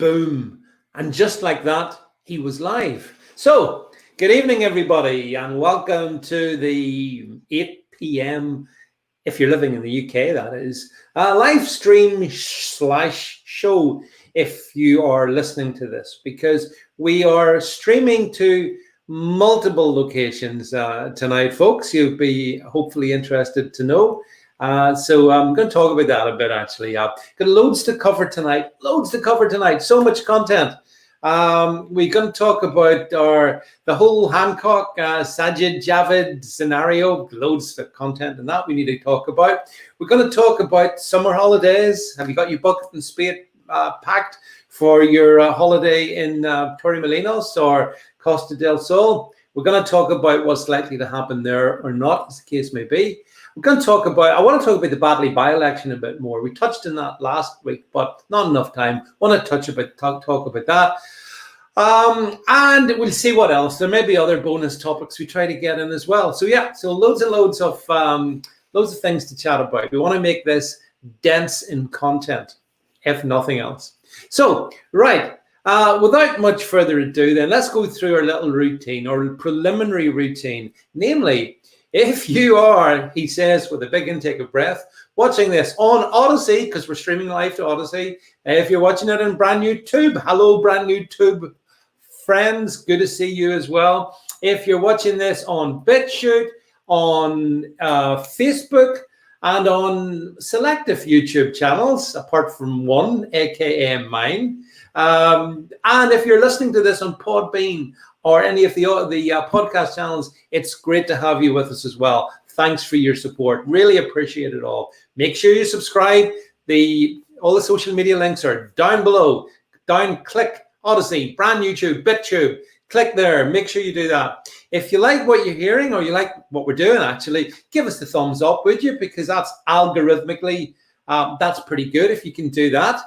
boom. And just like that, he was live. So, good evening, everybody, and welcome to the 8 p.m., if you're living in the UK, that is, live stream slash show if you are listening to this, because we are streaming to multiple locations tonight, folks. You'll be hopefully interested to know. So I'm going to talk about that a bit, actually. Got loads to cover tonight. So much content. We're going to talk about the whole Hancock, Sajid Javid scenario. Loads of content and that we need to talk about. We're going to talk about summer holidays. Have you got your bucket and spade packed for your holiday in Torremolinos or Costa del Sol? We're going to talk about what's likely to happen there or not, as the case may be. I want to talk about the Badley by-election a bit more. We touched on that last week, but not enough time. I want to talk about that. And we'll see what else. There may be other bonus topics we try to get in as well. So yeah, so loads of things to chat about. We want to make this dense in content, if nothing else. So, right, without much further ado, then let's go through our little routine, or preliminary routine. Namely, if you are, he says with a big intake of breath, watching this on Odyssey, because we're streaming live to Odyssey. If you're watching it on brand new Tube, hello, brand new Tube friends, good to see you as well. If you're watching this on BitChute, on Facebook, and on selective YouTube channels, apart from one, aka mine. And if you're listening to this on Podbean or any of the podcast channels, it's great to have you with us as well. Thanks for your support. Really appreciate it all. Make sure you subscribe. All the social media links are down below. Click Odyssey, brand YouTube, BitTube. Click there. Make sure you do that. If you like what you're hearing, or you like what we're doing, actually, give us the thumbs up, would you? Because that's algorithmically, that's pretty good if you can do that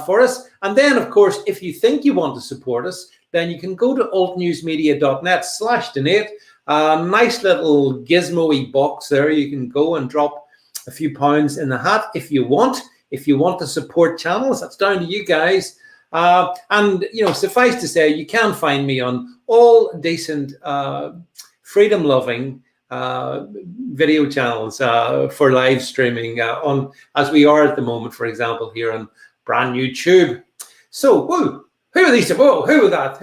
for us. And then, of course, if you think you want to support us, then you can go to altnewsmedia.net/donate. Nice little gizmo-y box there. You can go and drop a few pounds in the hat if you want. If you want to support channels, that's down to you guys. And, suffice to say, you can find me on all decent, freedom-loving video channels for live streaming as we are at the moment, for example, here on brand new Tube. So, who are these? Whoa, who are that?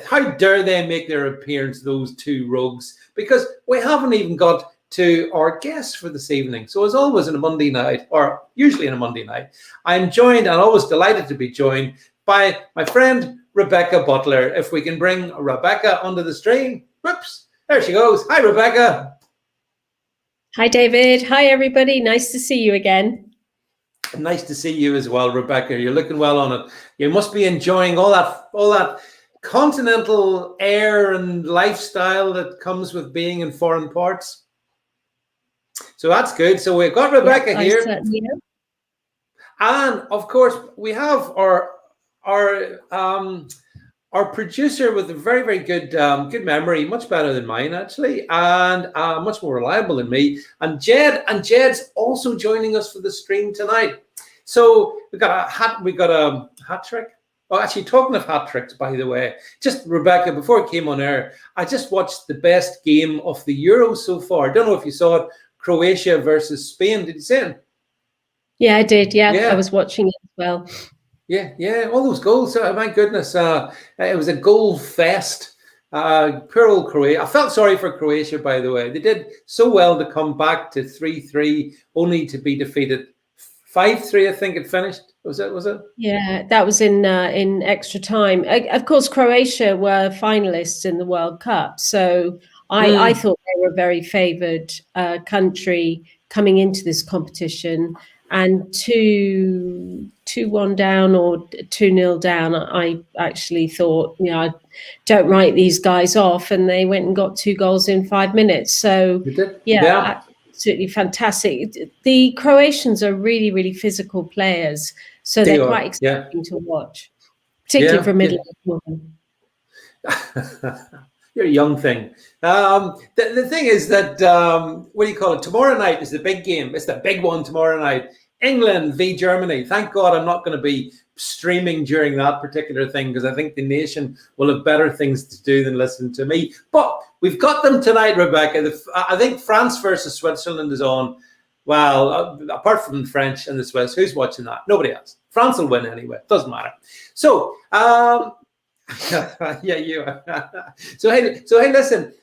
How dare they make their appearance, those two rogues? Because we haven't even got to our guests for this evening. So as always on a Monday night, or usually on a Monday night, I'm joined, and always delighted to be joined, by my friend Rebecca Butler. If we can bring Rebecca onto the stream. Whoops, there she goes. Hi, Rebecca. Hi, David. Hi, everybody. Nice to see you again. Nice to see you as well, Rebecca. You're looking well on it. You must be enjoying all that continental air and lifestyle that comes with being in foreign parts. So that's good. So we've got Rebecca here. And of course, we have our producer with a very, very good memory, much better than mine actually, and much more reliable than me. And Jed's also joining us for the stream tonight. So we got a hat trick. Oh, actually, talking of hat tricks, by the way, just Rebecca, before it came on air, I just watched the best game of the Euro so far. I don't know if you saw it, Croatia versus Spain. Did you see it? Yeah, I did. Yeah, I was watching it as well. Yeah, all those goals. My goodness, it was a goal fest. Poor old Croatia. I felt sorry for Croatia, by the way. They did so well to come back to 3-3, only to be defeated 5-3. I think it finished. Was it? Yeah, that was in extra time. Of course, Croatia were finalists in the World Cup, so I thought they were a very favoured country coming into this competition. And 2-1 down or 2-0 down, I actually thought, I don't write these guys off, and they went and got 2 goals in 5 minutes. So yeah, absolutely fantastic. The Croatians are really, really physical players, so they're quite exciting to watch, particularly for a middle-aged woman. You're a young thing. The thing is that, what do you call it? Tomorrow night is the big game. It's the big one tomorrow night. England v Germany. Thank God I'm not going to be streaming during that particular thing, because I think the nation will have better things to do than listen to me. But we've got them tonight, Rebecca. I think France versus Switzerland is on. Well, apart from the French and the Swiss, who's watching that? Nobody else. France will win anyway. Doesn't matter. So, yeah, you. So hey, listen.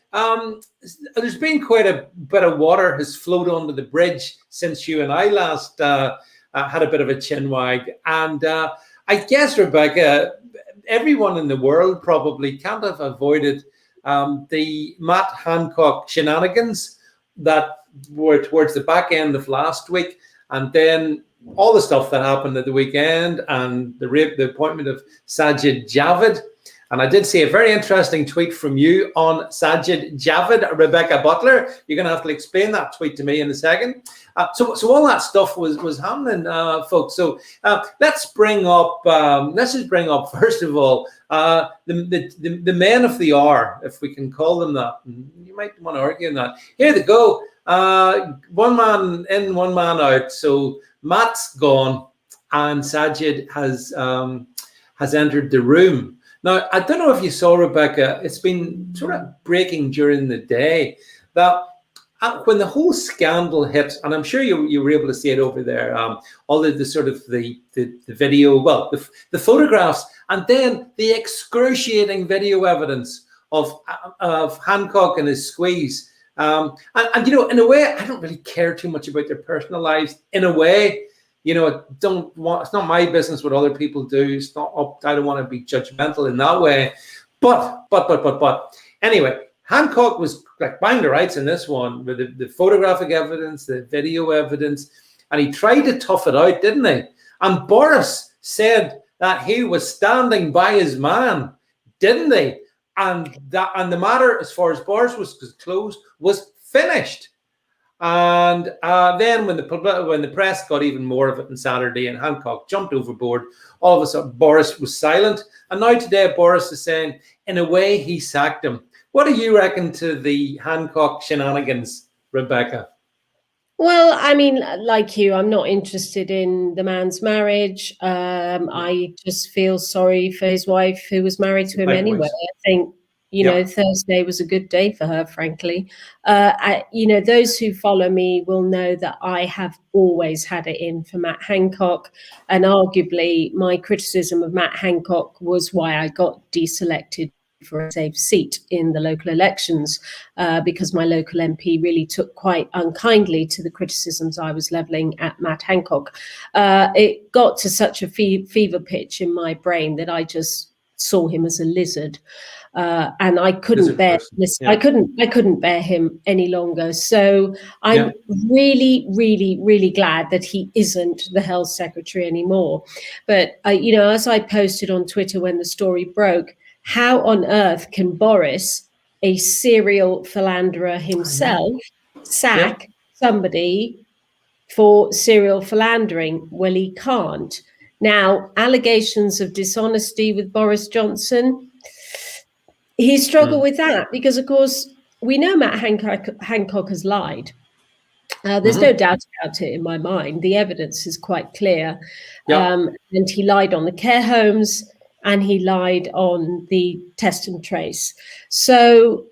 There's been quite a bit of water has flowed onto the bridge since you and I last had a bit of a chinwag, and I guess, Rebecca, everyone in the world probably can't have avoided the Matt Hancock shenanigans that were towards the back end of last week, and then all the stuff that happened at the weekend, and the appointment of Sajid Javid. And I did see a very interesting tweet from you on Sajid Javid, Rebecca Butler. You're going to have to explain that tweet to me in a second. So all that stuff was happening, folks. So let's just bring up first of all the men of the hour, if we can call them that. You might want to argue on that. Here they go. One man in, one man out. So Matt's gone, and Sajid has entered the room. Now, I don't know if you saw, Rebecca, it's been sort of breaking during the day that when the whole scandal hit, and I'm sure you were able to see it over there, all the sort of the video, well, the photographs, and then the excruciating video evidence of Hancock and his squeeze. And you know, in a way, I don't really care too much about their personal lives. In a way, you know, it's not my business what other people do. It's not up. I don't want to be judgmental in that way. But anyway, Hancock was like bang the rights in this one with the photographic evidence, the video evidence, and he tried to tough it out, didn't he? And Boris said that he was standing by his man, didn't he? And the matter, as far as Boris was closed, was finished. And then when the press got even more of it on Saturday and Hancock jumped overboard, all of a sudden Boris was silent. And now today Boris is saying, in a way, he sacked him. What do you reckon to the Hancock shenanigans, Rebecca? Well, I mean, like you, I'm not interested in the man's marriage. I just feel sorry for his wife, who was married to him anyway. I think, you know, Thursday was a good day for her, frankly. You know, those who follow me will know that I have always had it in for Matt Hancock. And arguably, my criticism of Matt Hancock was why I got deselected for a safe seat in the local elections, because my local MP really took quite unkindly to the criticisms I was levelling at Matt Hancock. It got to such a fever pitch in my brain that I just saw him as a lizard. And I couldn't bear this. Yeah. I couldn't bear him any longer. So I'm really, really, really glad that he isn't the health secretary anymore. But you know, as I posted on Twitter when the story broke, how on earth can Boris, a serial philanderer himself, sack somebody for serial philandering? Well, he can't. Now, allegations of dishonesty with Boris Johnson. He struggled with that because, of course, we know Matt Hancock has lied. There's no doubt about it in my mind. The evidence is quite clear. And he lied on the care homes and he lied on the test and trace. So,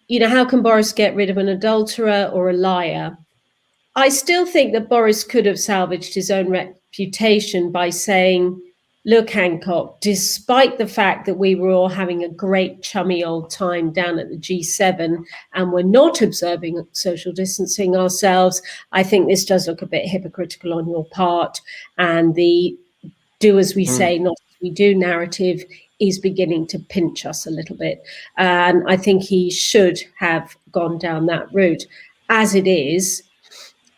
you know, how can Boris get rid of an adulterer or a liar? I still think that Boris could have salvaged his own reputation by saying, look, Hancock, despite the fact that we were all having a great chummy old time down at the G7 and we're not observing social distancing ourselves, I think this does look a bit hypocritical on your part. And the do as we say, not as we do narrative is beginning to pinch us a little bit. And I think he should have gone down that route. As it is,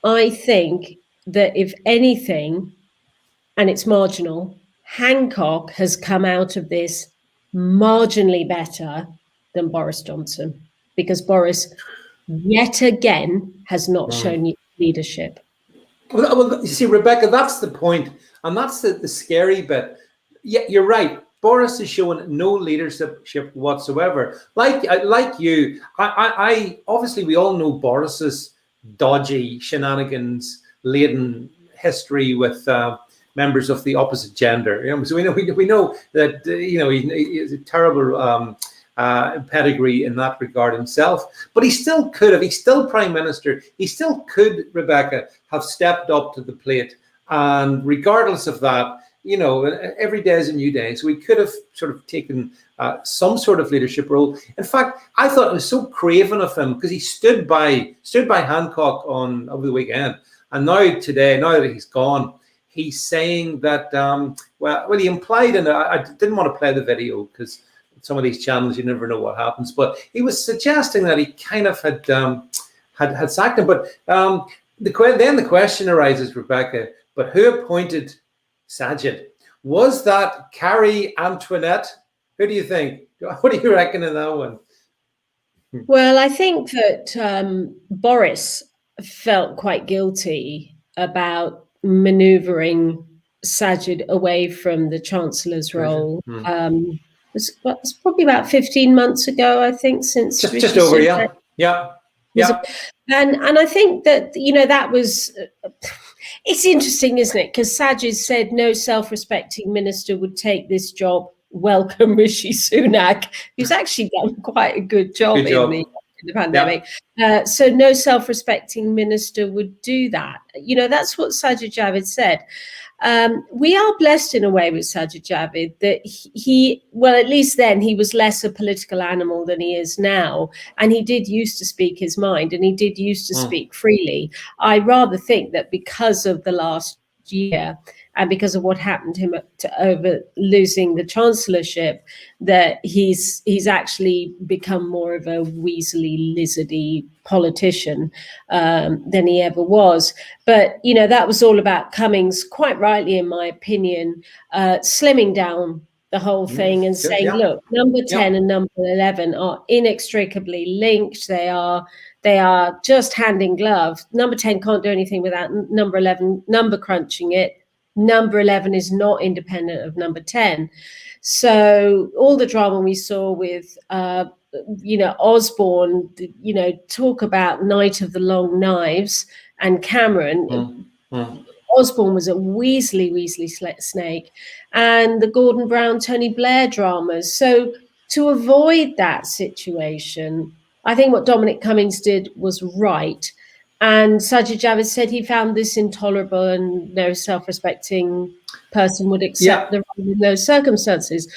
I think that if anything, and it's marginal, Hancock has come out of this marginally better than Boris Johnson, because Boris, yet again, has not shown leadership. Well, you see, Rebecca, that's the point, and that's the scary bit. Yeah, you're right. Boris is showing no leadership whatsoever. Like you, I obviously we all know Boris's dodgy, shenanigans-laden history with members of the opposite gender. So we know that he has a terrible pedigree in that regard himself. But he still could have. He's still prime minister. He still could, Rebecca, have stepped up to the plate. And regardless of that, every day is a new day. So we could have sort of taken some sort of leadership role. In fact, I thought it was so craven of him because he stood by Hancock over the weekend. And now that he's gone, he's saying that, he implied, and I didn't want to play the video because some of these channels, you never know what happens. But he was suggesting that he kind of had sacked him. But then the question arises, Rebecca, but who appointed Sajid? Was that Carrie Antoinette? Who do you think? What do you reckon in that one? Well, I think that Boris felt quite guilty about manoeuvring Sajid away from the Chancellor's role. It's probably about 15 months ago, I think, since just over, yeah. And I think that that was. It's interesting, isn't it? Because Sajid said no self-respecting minister would take this job. Welcome Rishi Sunak, who's actually done quite a good job. In the pandemic. Yeah. So no self-respecting minister would do that. That's what Sajid Javid said. We are blessed in a way with Sajid Javid that at least then he was less a political animal than he is now. And he did used to speak his mind and he did used to speak freely. I rather think that because of the last year and because of what happened to him over losing the chancellorship, that he's actually become more of a weaselly, lizardy politician than he ever was. But, that was all about Cummings, quite rightly, in my opinion, slimming down the whole thing and saying, look, number 10 and number 11 are inextricably linked. They are just hand in glove. Number 10 can't do anything without number 11 number crunching it. Number 11 is not independent of number 10. So all the drama we saw with, Osborne, talk about Night of the Long Knives and Cameron. Osborne was a weaselly snake, and the Gordon Brown, Tony Blair dramas. So to avoid that situation, I think what Dominic Cummings did was right. And Sajid Javid said he found this intolerable and no self-respecting person would accept the role in those circumstances.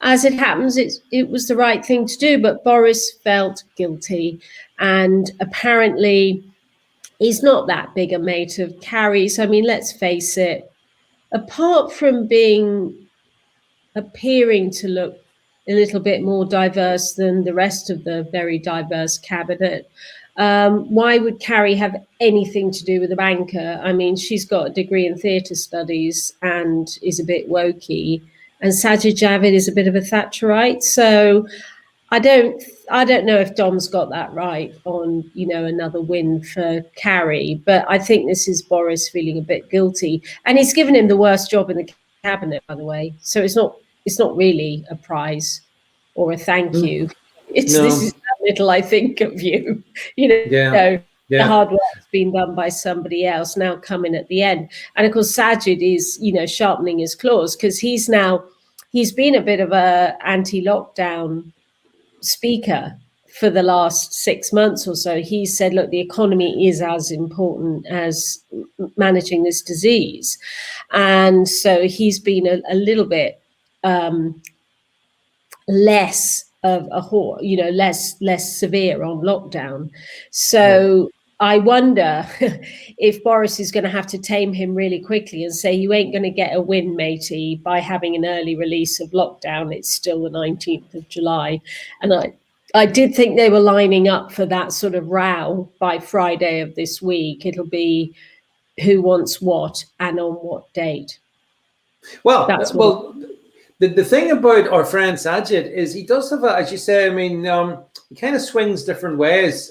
As it happens, it was the right thing to do, but Boris felt guilty. And apparently he's not that big a mate of Carrie's. I mean, let's face it, apart from appearing to look a little bit more diverse than the rest of the very diverse cabinet, why would Carrie have anything to do with a banker? I mean, she's got a degree in theatre studies and is a bit wokey. And Sajid Javid is a bit of a Thatcherite. So I don't know if Dom's got that right on, another win for Carrie. But I think this is Boris feeling a bit guilty. And he's given him the worst job in the cabinet, by the way. So it's not really a prize or a thank you. This is how little I think of you. The hard work's been done by somebody else, now coming at the end. And of course, Sajid is, sharpening his claws because he's been a bit of a anti-lockdown speaker for the last 6 months or so. He said, look, the economy is as important as managing this disease. And so he's been a little bit less of a less severe on lockdown. So I wonder if Boris is going to have to tame him really quickly and say, you ain't going to get a win, matey, by having an early release of lockdown. It's still the 19th of July. And I did think they were lining up for that sort of row by Friday of this week. It'll be who wants what and on what date. Well, the thing about our friend Sajid is he does have as you say, he kind of swings different ways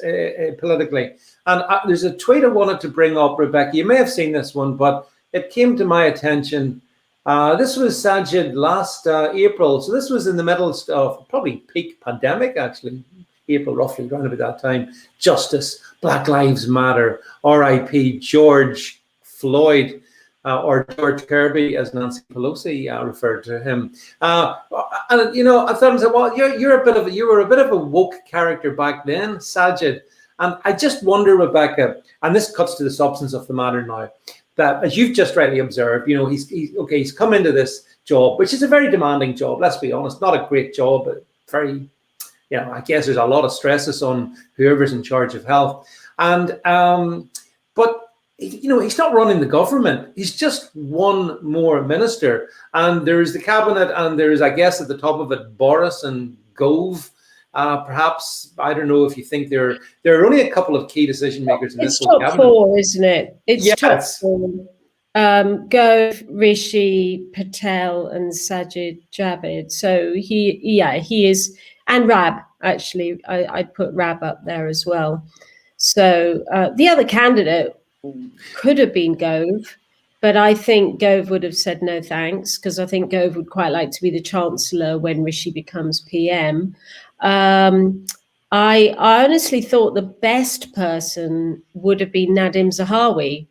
politically. And there's a tweet I wanted to bring up, Rebecca. You may have seen this one, but it came to my attention. This was Sajid last April. So this was in the middle of probably peak pandemic, actually. April, roughly, around about that time. Justice, Black Lives Matter, RIP, George Floyd. or George Kirby, as Nancy Pelosi referred to him. And I thought, well, you were a bit of a woke character back then, Sajid. And I just wonder, Rebecca, and this cuts to the substance of the matter now, that as you've just rightly observed, he's come into this job, which is a very demanding job. Let's be honest, not a great job, but very, I guess there's a lot of stresses on whoever's in charge of health. And but he's not running the government. He's just one more minister, and there's the cabinet, and there's, I guess, at the top of it, Boris and Gove. Perhaps, I don't know if you think there are only a couple of key decision makers in this whole cabinet. It's top four, isn't it? It's top four. Gove, Rishi, Patel, and Sajid Javid. So he is, and Rab, actually, I'd put Rab up there as well. So the other candidate could have been Gove, but I think Gove would have said no thanks, because I think Gove would quite like to be the Chancellor when Rishi becomes PM. I honestly thought the best person would have been Nadim Zahawi,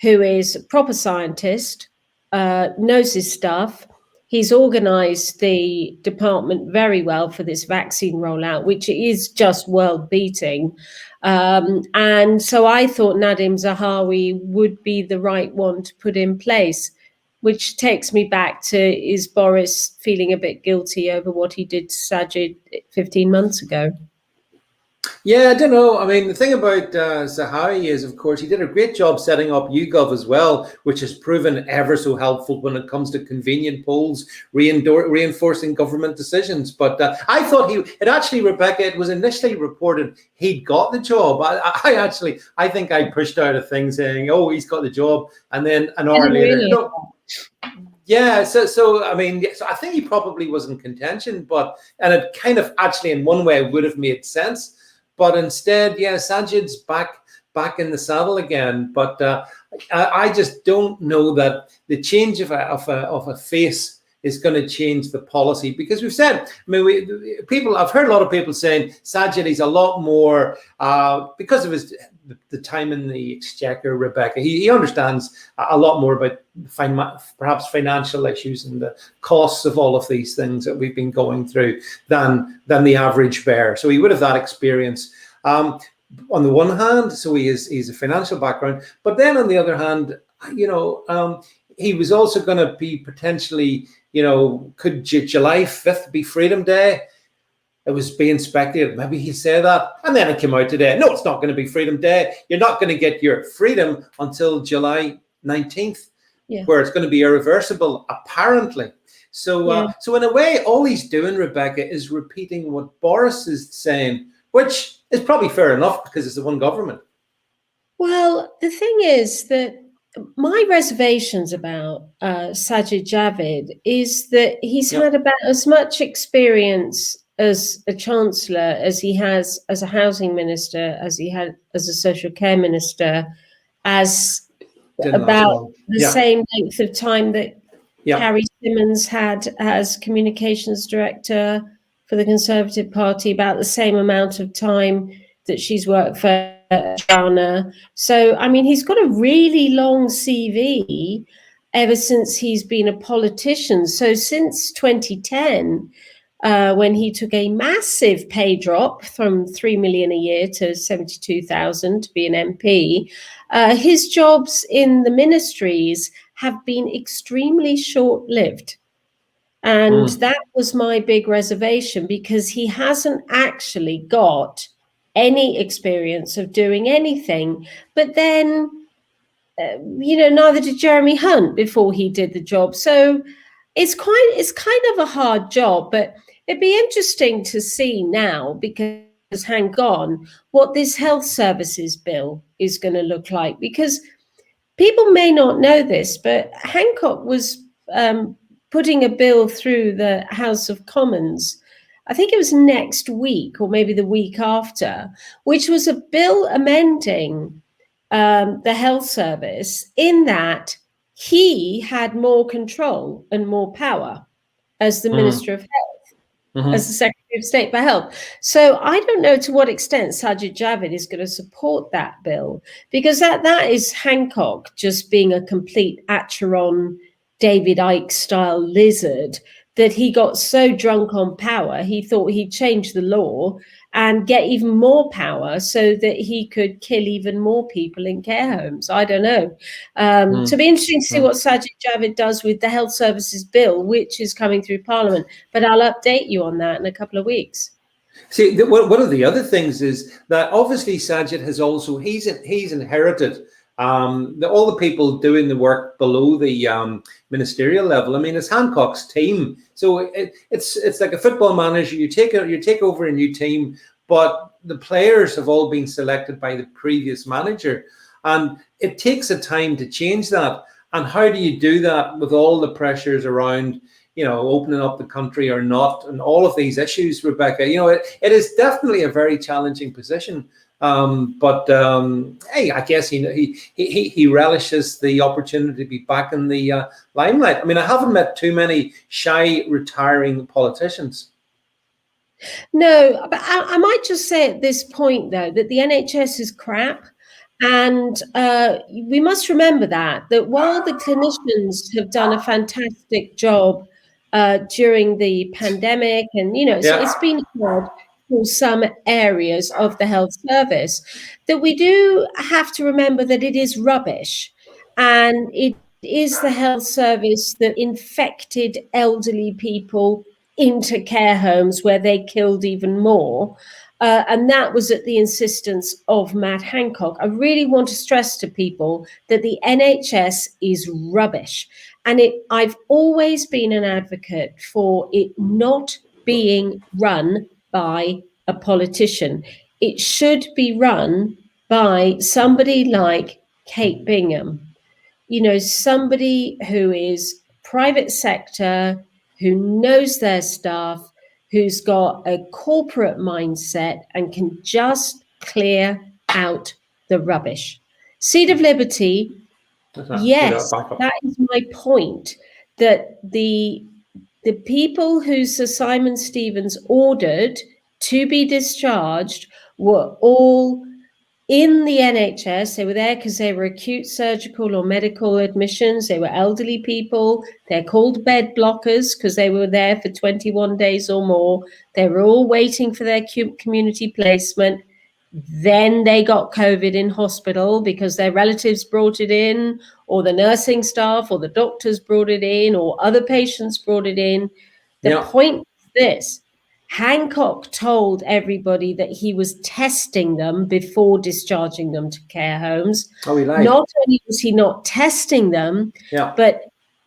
who is a proper scientist, knows his stuff. He's organized the department very well for this vaccine rollout, which is just world beating. And so I thought Nadim Zahawi would be the right one to put in place, which takes me back to, is Boris feeling a bit guilty over what he did to Sajid 15 months ago? Yeah, I don't know. I mean, the thing about Zahawi is, of course, he did a great job setting up YouGov as well, which has proven ever so helpful when it comes to convenient polls, reinforcing government decisions. But I thought Rebecca, it was initially reported he'd got the job. I think I pushed out a thing saying, oh, he's got the job. And then an hour later, really? no. Yeah, so I mean, so I think he probably was in contention, and it kind of actually in one way would have made sense. But instead, Sajid's back in the saddle again. But I just don't know that the change of a face is going to change the policy, because we've said, I mean, I've heard a lot of people saying Sajid is a lot more because of the time in the exchequer, Rebecca. He understands a lot more about perhaps financial issues and the costs of all of these things that we've been going through than the average bear. So he would have that experience. On the one hand, so he's a financial background, but then on the other hand, he was also going to be potentially, could July 5th be Freedom Day? It was being speculated. Maybe he'd say that. And then it came out today. No, it's not going to be Freedom Day. You're not going to get your freedom until July 19th, where it's going to be irreversible, apparently. So, so in a way, all he's doing, Rebecca, is repeating what Boris is saying, which is probably fair enough because it's the one government. Well, the thing is that my reservations about Sajid Javid is that he's had about as much experience as a chancellor as he has as a housing minister, as he had as a social care minister, as about the same length of time that Carrie Symonds had as communications director for the Conservative Party, about the same amount of time that she's worked for Ghana. So, I mean, he's got a really long CV ever since he's been a politician. So since 2010, when he took a massive pay drop from 3 million a year to 72,000 to be an MP, his jobs in the ministries have been extremely short-lived. And that was my big reservation, because he hasn't actually got any experience of doing anything. But then, neither did Jeremy Hunt before he did the job. So it's kind of a hard job, but it'd be interesting to see now, because hang on, what this health services bill is going to look like, because people may not know this, but Hancock was putting a bill through the House of Commons, I think it was next week or maybe the week after, which was a bill amending the health service in that he had more control and more power as the Minister of Health, as the Secretary of State for Health. So I don't know to what extent Sajid Javid is going to support that bill, because that is Hancock just being a complete Acheron, David Icke style lizard, that he got so drunk on power, he thought he'd change the law and get even more power so that he could kill even more people in care homes. I don't know. So it'll be interesting to see what Sajid Javid does with the Health Services Bill, which is coming through Parliament. But I'll update you on that in a couple of weeks. See, one of the other things is that obviously Sajid has also, he's inherited all the people doing the work below the ministerial level. I mean, it's Hancock's team, so it's like a football manager. You take over a new team, but the players have all been selected by the previous manager, and it takes a time to change that. And how do you do that with all the pressures around, opening up the country or not, and all of these issues, Rebecca? It is definitely a very challenging position. But hey, I guess he relishes the opportunity to be back in the limelight. I mean, I haven't met too many shy retiring politicians. No, but I might just say at this point, though, that the NHS is crap. And we must remember that while the clinicians have done a fantastic job during the pandemic, and, it's been hard for some areas of the health service, that we do have to remember that it is rubbish. And it is the health service that infected elderly people into care homes where they killed even more. And that was at the insistence of Matt Hancock. I really want to stress to people that the NHS is rubbish. And I've always been an advocate for it not being run by a politician. It should be run by somebody like Kate Bingham, somebody who is private sector, who knows their staff, who's got a corporate mindset and can just clear out the rubbish. Seat of Liberty, yes, that is my point, that the people who Sir Simon Stevens ordered to be discharged were all in the NHS. They were there because they were acute surgical or medical admissions. They were elderly people. They're called bed blockers because they were there for 21 days or more. They were all waiting for their community placement. Then they got COVID in hospital because their relatives brought it in, or the nursing staff or the doctors brought it in, or other patients brought it in. The point is this: Hancock told everybody that he was testing them before discharging them to care homes. Oh, he lied. Not only was he not testing them, but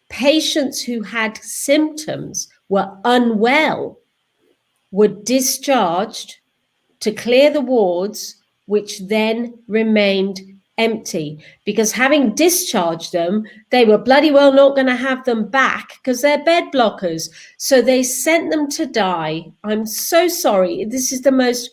patients who had symptoms, were unwell, were discharged to clear the wards, which then remained empty, because having discharged them, they were bloody well not going to have them back because they're bed blockers. So they sent them to die. I'm so sorry. This is the most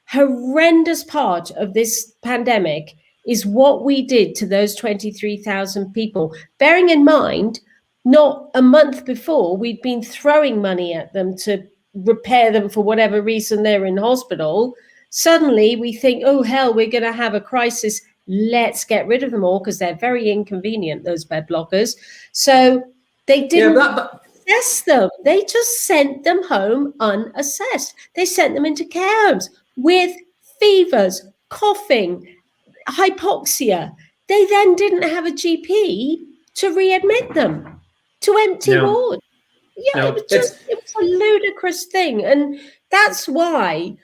horrendous part of this pandemic, is what we did to those 23,000 people. Bearing in mind, not a month before, we'd been throwing money at them to repair them for whatever reason they're in hospital. Suddenly we think, oh hell, we're going to have a crisis. Let's get rid of them all because they're very inconvenient, those bed blockers. So they didn't assess them. They just sent them home unassessed. They sent them into care homes with fevers, coughing, hypoxia. They then didn't have a GP to readmit them to empty wards. It was a ludicrous thing. And that's why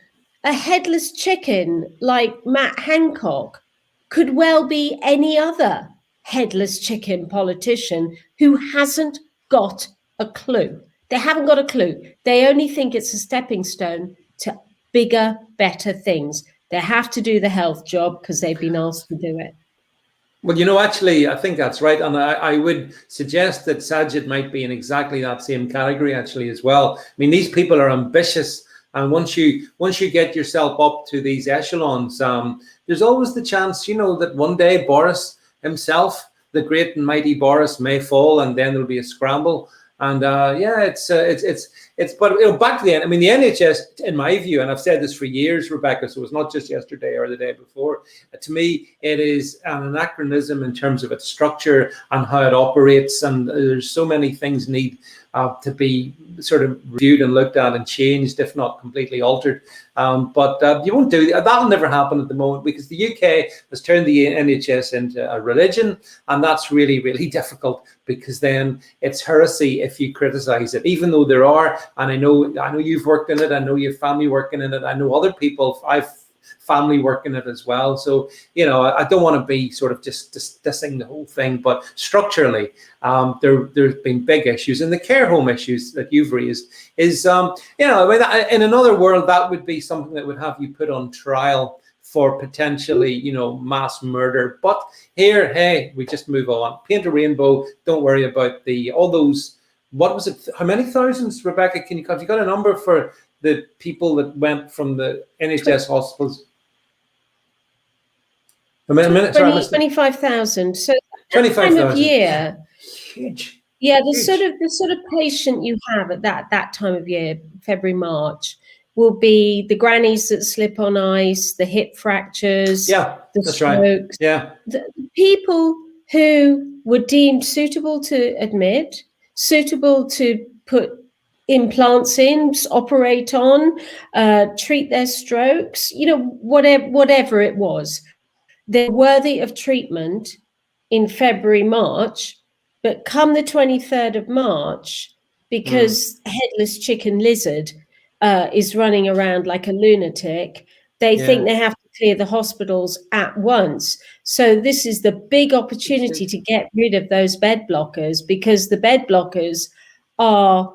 a headless chicken like Matt Hancock could well be any other headless chicken politician who hasn't got a clue. They haven't got a clue. They only think it's a stepping stone to bigger, better things. They have to do the health job because they've been asked to do it. Well, actually, I think that's right. And I would suggest that Sajid might be in exactly that same category, actually, as well. I mean, these people are ambitious. And once you get yourself up to these echelons, there's always the chance, that one day Boris himself, the great and mighty Boris, may fall, and then there'll be a scramble. And but back to the end. I mean, the NHS, in my view, and I've said this for years, Rebecca, so it's not just yesterday or the day before. To me, it is an anachronism in terms of its structure and how it operates. And there's so many things need to be sort of reviewed and looked at and changed, if not completely altered. But you won't do that. That'll never happen at the moment, because the UK has turned the NHS into a religion, and that's really, really difficult, because then it's heresy if you criticize it. Even though there are, and I know you've worked in it, I know you have family working in it, I know other people, I've family working it as well. So, I don't want to be sort of just dissing the whole thing, but structurally, there's been big issues, and the care home issues that you've raised is, in another world, that would be something that would have you put on trial for potentially, mass murder. But here, hey, we just move on. Paint a rainbow. Don't worry about all those. What was it? How many thousands, Rebecca? Have you got a number for the people that went from the NHS hospitals? A minute, 25,000. So 25,000. Time of year, huge. Yeah, the sort of patient you have at that time of year, February, March, will be the grannies that slip on ice, the hip fractures, the strokes. Right. Yeah, the people who were deemed suitable to admit, suitable to put implants in, operate on, treat their strokes, whatever it was. They're worthy of treatment in February, March, but come the 23rd of March, because Headless Chicken Lizard is running around like a lunatic, they think they have to clear the hospitals at once. So this is the big opportunity to get rid of those bed blockers, because the bed blockers are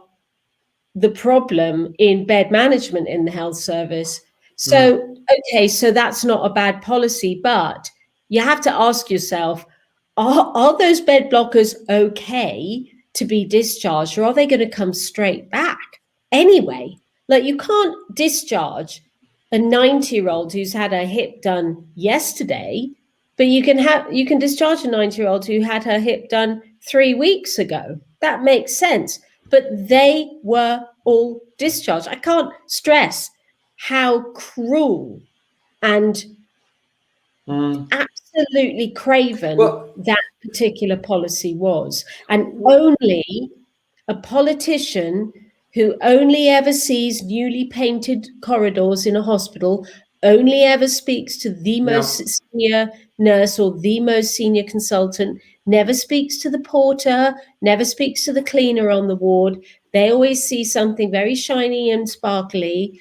the problem in bed management in the health service. So, okay, so that's not a bad policy, but you have to ask yourself, are those bed blockers okay to be discharged, or are they going to come straight back anyway? Like, you can't discharge a 90-year-old who's had her hip done yesterday, but you can discharge a 90-year-old who had her hip done 3 weeks ago. That makes sense. But they were all discharged. I can't stress how cruel and absolutely craven that particular policy was. And only a politician who only ever sees newly painted corridors in a hospital, only ever speaks to the most senior nurse or the most senior consultant, never speaks to the porter, never speaks to the cleaner on the ward. They always see something very shiny and sparkly.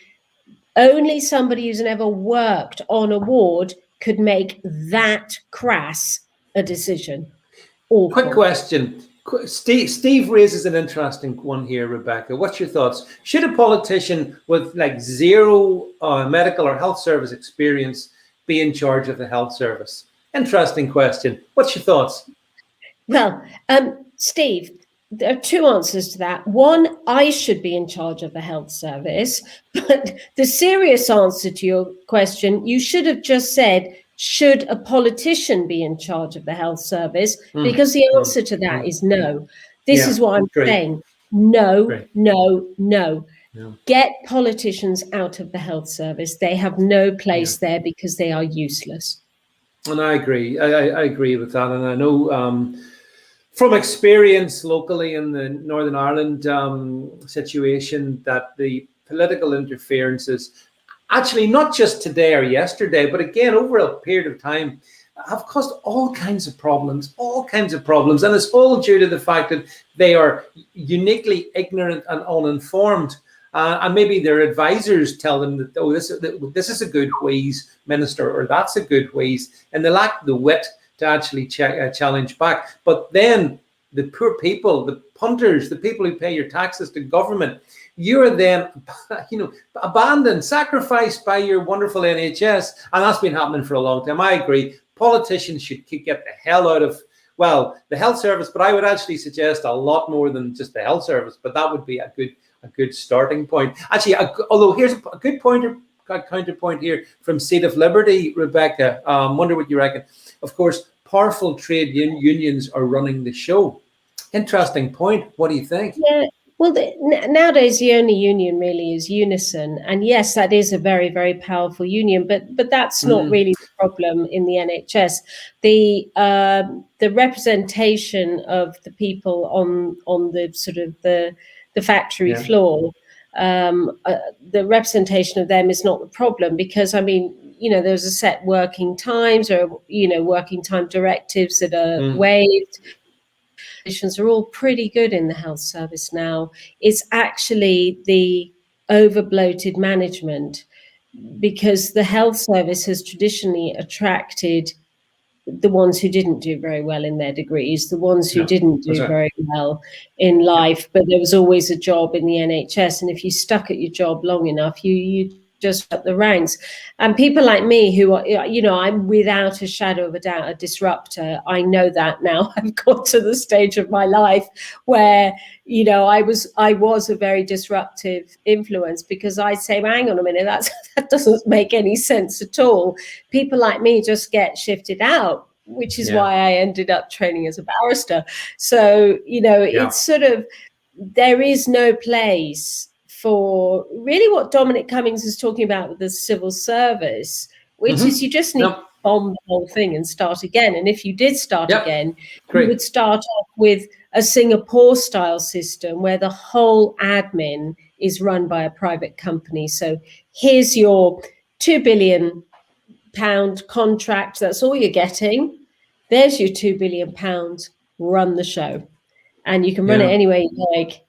Only somebody who's never worked on a ward could make that crass a decision. Awful. Quick question. Steve raises an interesting one here, Rebecca. What's your thoughts? Should a politician with like zero medical or health service experience be in charge of the health service? Interesting question. What's your thoughts? Well, Steve, there are two answers to that. One, I should be in charge of the health service. But the serious answer to your question, you should have just said, should a politician be in charge of the health service? Because the answer to that is no. This is what I'm saying. No, no, no. Get politicians out of the health service. They have no place there, because they are useless. And I agree. I agree with that. And I know from experience locally in the Northern Ireland situation that the political interferences, actually not just today or yesterday, but again over a period of time, have caused all kinds of problems. And it's all due to the fact that they are uniquely ignorant and uninformed. And maybe their advisors tell them that, oh, this is a good wheeze, minister, or that's a good wheeze, and they lack the wit to actually challenge back. But then the poor people, the punters, the people who pay your taxes to government, you are then, abandoned, sacrificed by your wonderful NHS, and that's been happening for a long time. I agree. Politicians should get the hell out of, the health service, but I would actually suggest a lot more than just the health service. But that would be a good starting point. Actually, although here's a good counterpoint here from Seat of Liberty, Rebecca. Wonder what you reckon. Of course, powerful trade unions are running the show. Interesting point. What do you think? Yeah. Well, nowadays the only union really is Unison, and yes, that is a very, very powerful union. But that's not really the problem in the NHS. The representation of the people on the sort of the factory floor, the representation of them is not the problem, because I mean, there's a set working times, or working time directives that are waived. Are all pretty good in the health service now. It's actually the over bloated management, because the health service has traditionally attracted the ones who didn't do very well in their degrees, the ones who didn't do very well in life, but there was always a job in the NHS, and if you stuck at your job long enough, you just up the ranks. And people like me, who are, I'm without a shadow of a doubt a disruptor. I know that now. I've got to the stage of my life where I was a very disruptive influence, because I say, well, hang on a minute, that doesn't make any sense at all. People like me just get shifted out, which is why I ended up training as a barrister. So it's sort of, there is no place for really what Dominic Cummings is talking about with the civil service, which is you just need to bomb the whole thing and start again. And if you did start again, you would start off with a Singapore-style system where the whole admin is run by a private company. So here's your £2 billion contract. That's all you're getting. There's your £2 billion. Run the show. And you can run it any way you like.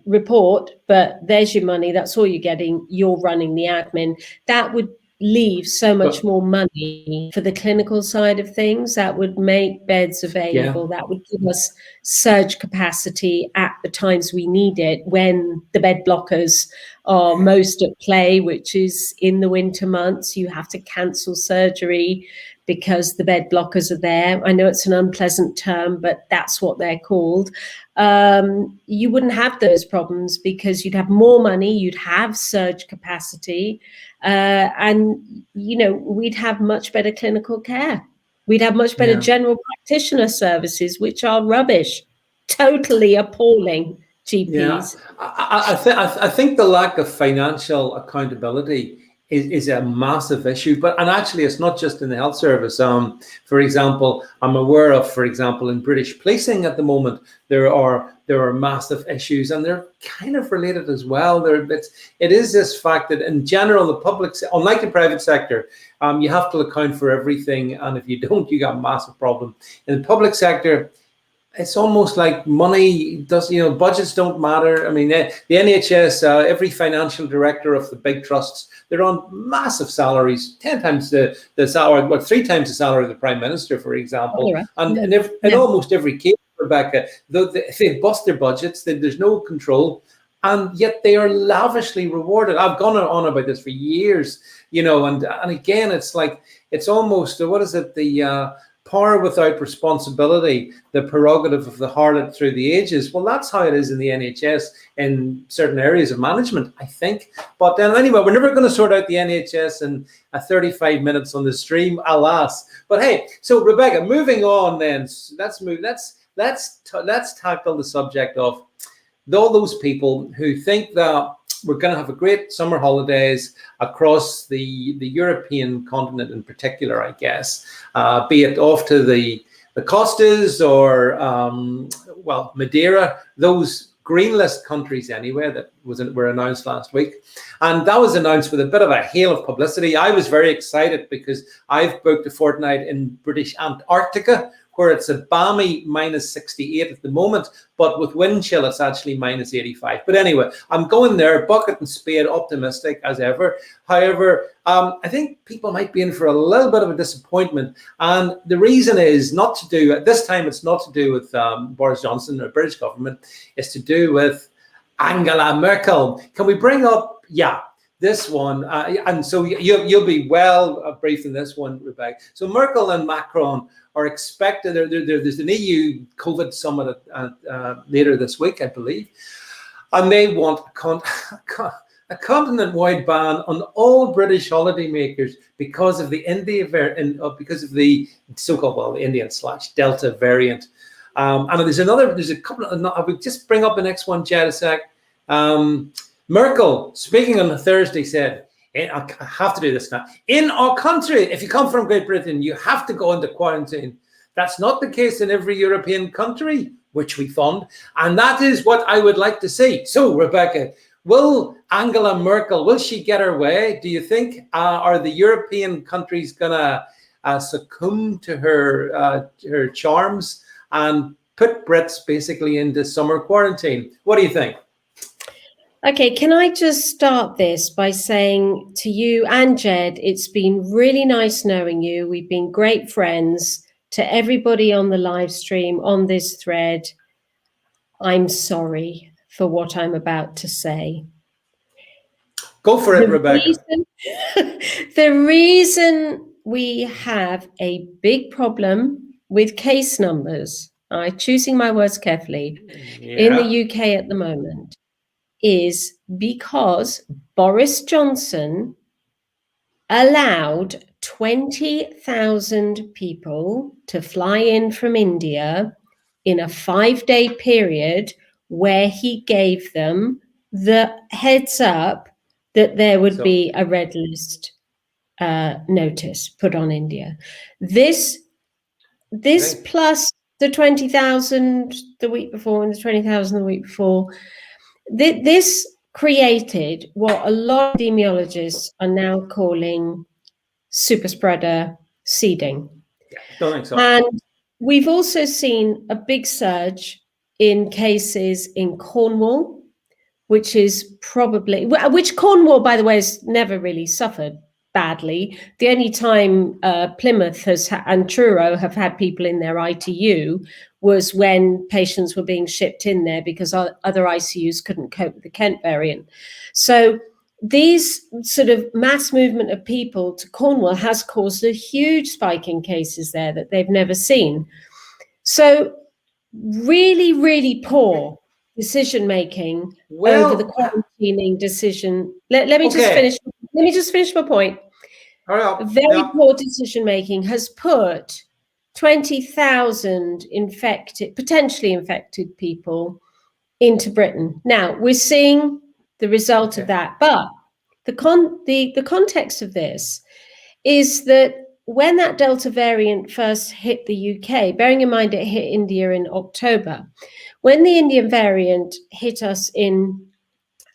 Report, but there's your money. That's all you're getting. You're running the admin. That would leave so much more money for the clinical side of things. That would make beds available. That would give us surge capacity at the times we need it, when the bed blockers are most at play, which is in the winter months. You have to cancel surgery because the bed blockers are there. I know it's an unpleasant term, but that's what they're called. You wouldn't have those problems, because you'd have more money, you'd have surge capacity, and we'd have much better clinical care. We'd have much better general practitioner services, which are rubbish, totally appalling. GPs. I think the lack of financial accountability is a massive issue, and actually it's not just in the health service. For example, I'm aware of, for example, in British policing at the moment, there are massive issues, and they're kind of related as well. It is this fact that in general, the public, unlike the private sector, you have to account for everything, and if you don't, you got a massive problem. In the public sector, it's almost like money does, budgets don't matter. I mean, the NHS, every financial director of the big trusts, they're on massive salaries, 10 times the salary, 3 times the salary of the Prime Minister, for example. And in almost every case, Rebecca, they bust their budgets, there's no control, and yet they are lavishly rewarded. I've gone on about this for years, and again, it's like, it's almost, what is it, the power without responsibility, the prerogative of the harlot through the ages. Well, that's how it is in the NHS in certain areas of management, I think. But then anyway, we're never going to sort out the NHS in 35 minutes on the stream, alas. But hey, so Rebecca, moving on then, let's tackle the subject of all those people who think that we're going to have a great summer holidays across the European continent in particular, I guess, be it off to the Costas or, Madeira, those green list countries anyway that were announced last week. And that was announced with a bit of a hail of publicity. I was very excited because I've booked a fortnight in British Antarctica, where it's a balmy -68 at the moment, but with wind chill, it's actually -85. But anyway, I'm going there, bucket and spade, optimistic as ever. However, I think people might be in for a little bit of a disappointment. And the reason is this time it's not to do with Boris Johnson or British government, it's to do with Angela Merkel. Can we bring up, this one, and so you'll be well briefed in this one, Rebecca. So Merkel and Macron are expected. There's an EU COVID summit later this week, I believe, and they want a continent-wide ban on all British holidaymakers because of the India because of the so-called Indian/Delta variant. And there's a couple of, I would just bring up the next one, Jed, a sec. Merkel, speaking on Thursday, said, I have to do this now. In our country, if you come from Great Britain, you have to go into quarantine. That's not the case in every European country, which we fund. And that is what I would like to see. So, Rebecca, will Angela Merkel, will she get her way? Do you think, are the European countries going to succumb to her charms and put Brits basically into summer quarantine? What do you think? Okay, can I just start this by saying to you and Jed, it's been really nice knowing you. We've been great friends. To everybody on the live stream, on this thread, I'm sorry for what I'm about to say. Go for it, Rebecca. The reason we have a big problem with case numbers, I'm choosing my words carefully, in the UK at the moment, is because Boris Johnson allowed 20,000 people to fly in from India in a 5-day period where he gave them the heads up that there would be a red list notice put on India. This plus the 20,000 the week before and the 20,000 the week before, this created what a lot of epidemiologists are now calling super spreader seeding. Don't think so. And we've also seen a big surge in cases in Cornwall, which Cornwall, by the way, has never really suffered badly. The only time Plymouth and Truro have had people in their ITU was when patients were being shipped in there because other ICUs couldn't cope with the Kent variant. So these sort of mass movement of people to Cornwall has caused a huge spike in cases there that they've never seen. So really, really poor decision-making over the quarantining decision. Let me just finish. Let me just finish my point. Hurry up. Very poor decision-making has put 20,000 potentially infected people into Britain. Now, we're seeing the result of that. But the context of this is that when that Delta variant first hit the UK, bearing in mind it hit India in October, when the Indian variant hit us in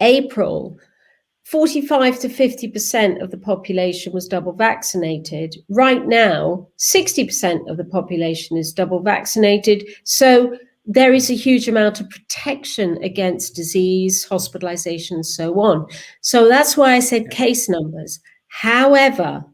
April, 45 to 50% of the population was double vaccinated. Right now, 60% of the population is double vaccinated. So there is a huge amount of protection against disease, hospitalization, and so on. So that's why I said case numbers. However,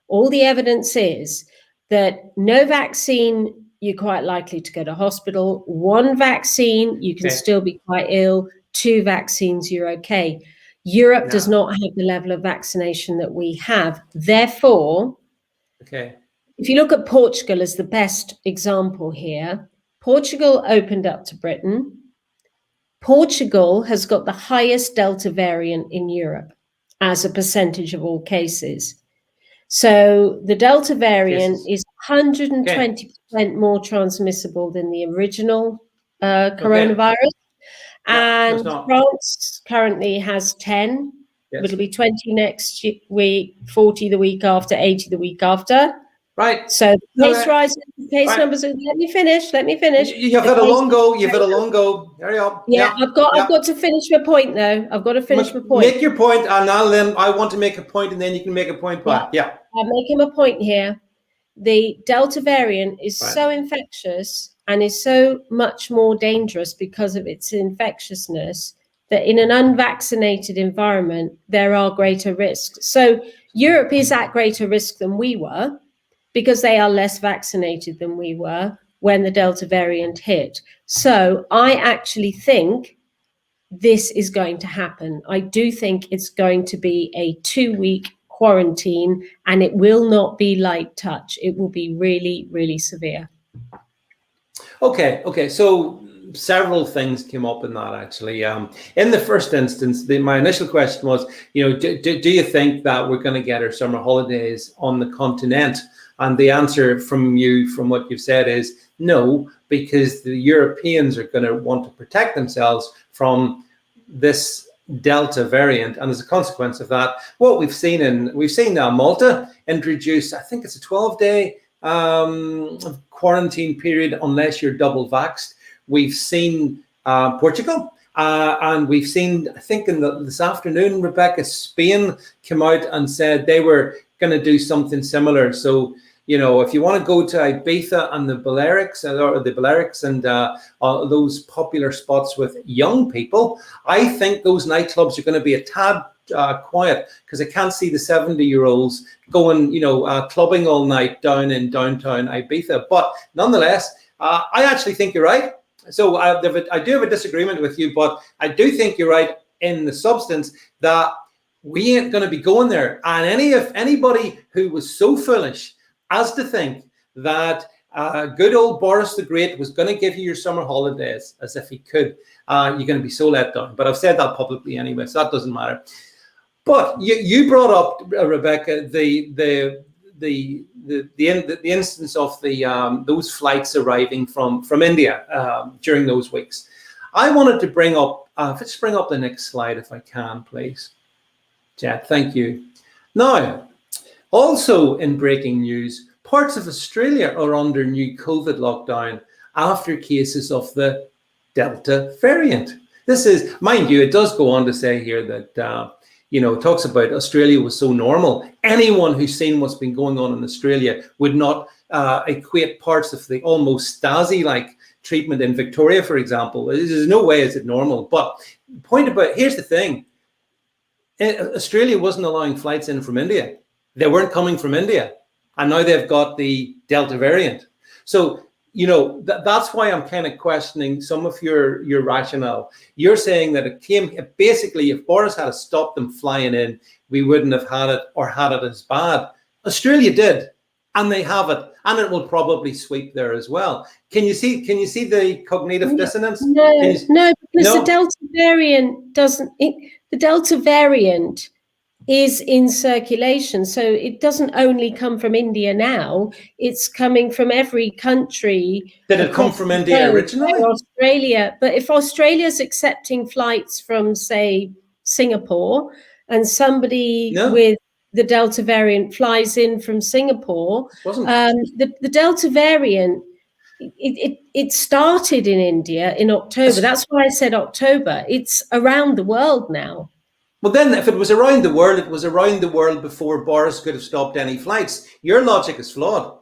all the evidence is that no vaccine, you're quite likely to go to hospital. One vaccine, you can still be quite ill. 2 vaccines, you're okay. Europe does not have the level of vaccination that we have. Therefore, if you look at Portugal as the best example here, Portugal opened up to Britain. Portugal has got the highest Delta variant in Europe as a percentage of all cases. So the Delta variant is 120% more transmissible than the original coronavirus. And France currently has 10. It'll be 20 next week, 40 the week after, 80 the week after. Right. So case rises, case numbers. Let me finish. You've had a long go. Hurry up. Yeah, I've got to finish my point though. I've got to finish my point. Make your point, and I want to make a point, and then you can make a point back. Yeah. I'm making a point here. The Delta variant is so infectious and is so much more dangerous because of its infectiousness that in an unvaccinated environment, there are greater risks. So Europe is at greater risk than we were because they are less vaccinated than we were when the Delta variant hit. So I actually think this is going to happen. I do think it's going to be a 2-week quarantine, and it will not be light touch. It will be really, really severe. Okay. So several things came up in that actually. In the first instance, my initial question was, do you think that we're going to get our summer holidays on the continent? And the answer from what you've said is No, because the Europeans are going to want to protect themselves from this Delta variant, and as a consequence of that, what we've seen Malta introduce, I think it's a 12-day quarantine period unless you're double vaxxed. We've seen Portugal, and we've seen, I think this afternoon, Rebecca, Spain came out and said they were going to do something similar. So, you know, if you want to go to Ibiza and the Balearics, and those popular spots with young people, I think those nightclubs are going to be a tad quiet, because I can't see the 70-year-olds going, you know, clubbing all night down in downtown Ibiza. But nonetheless, I actually think you're right. So I do have a disagreement with you, but I do think you're right in the substance that we ain't going to be going there. And anybody who was so foolish as to think that good old Boris the Great was going to give you your summer holidays as if he could, you're going to be so let down. But I've said that publicly anyway, so that doesn't matter. But you brought up, Rebecca, the instance of those flights arriving from India during those weeks. I wanted to bring up, let's bring up the next slide if I can, please. Jet, thank you. Now, also in breaking news, parts of Australia are under new COVID lockdown after cases of the Delta variant. This is, mind you, it does go on to say here that, you know, it talks about Australia was so normal. Anyone who's seen what's been going on in Australia would not equate parts of the almost Stasi-like treatment in Victoria, for example. There's no way is it normal. But the point about, here's the thing. Australia wasn't allowing flights in from India. They weren't coming from India. And now they've got the Delta variant. So, you know, that's why I'm kind of questioning some of your rationale. You're saying that it came, basically, if Boris had stopped them flying in, we wouldn't have had it or had it as bad. Australia did, and they have it, and it will probably sweep there as well. Can you see the cognitive dissonance? No, because the Delta variant doesn't. The Delta variant is in circulation, so it doesn't only come from India now, it's coming from every country. Did it come from India originally? Australia, but if Australia's accepting flights from, say, Singapore, and somebody with the Delta variant flies in from Singapore, the Delta variant, it started in India in October. That's why I said October. It's around the world now. Well, then, if it was around the world, it was around the world before Boris could have stopped any flights. Your logic is flawed.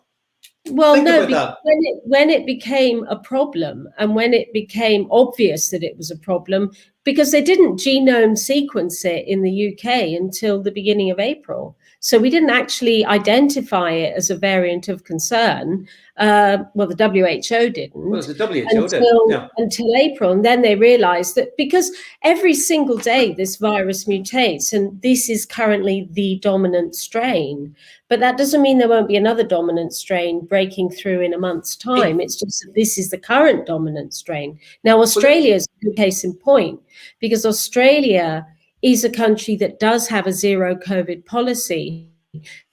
Well, no, because when it became a problem, and when it became obvious that it was a problem, because they didn't genome sequence it in the UK until the beginning of April. So we didn't actually identify it as a variant of concern. Well, the WHO didn't. Well, the WHO did. Until April. And then they realized that because every single day this virus mutates, and this is currently the dominant strain. But that doesn't mean there won't be another dominant strain breaking through in a month's time. It's just that this is the current dominant strain. Now, Australia is a good case in point, because Australia is a country that does have a zero COVID policy.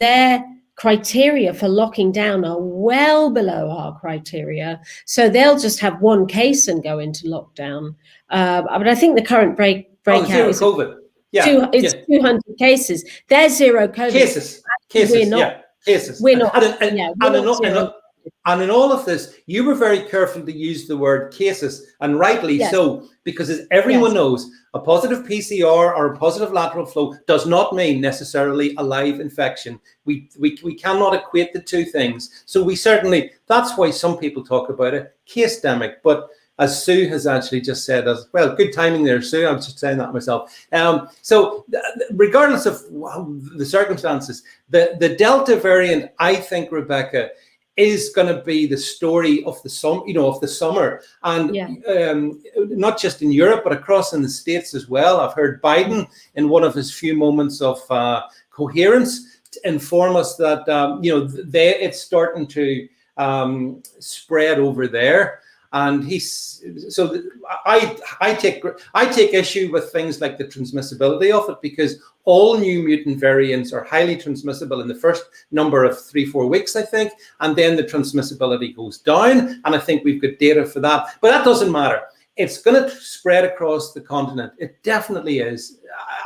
Their criteria for locking down are well below our criteria. So they'll just have one case and go into lockdown. But I think the current breakout is COVID. It's 200 cases. They're zero COVID. Cases. We're not. Cases. We're not. And in all of this, you were very careful to use the word cases, and rightly so, because as everyone knows, a positive PCR or a positive lateral flow does not mean necessarily a live infection. We cannot equate the two things. So we certainly, that's why some people talk about a case-demic. But as Sue has actually just said, as well, good timing there, Sue. I was just saying that myself. So regardless of the circumstances, the Delta variant, I think, Rebecca, is going to be the story of the summer, and not just in Europe, but across in the States as well. I've heard Biden in one of his few moments of coherence inform us that it's starting to spread over there. And I take issue with things like the transmissibility of it, because all new mutant variants are highly transmissible in the first number of 3-4 weeks, I think, and then the transmissibility goes down. And I think we've got data for that, but that doesn't matter. It's going to spread across the continent. It definitely is.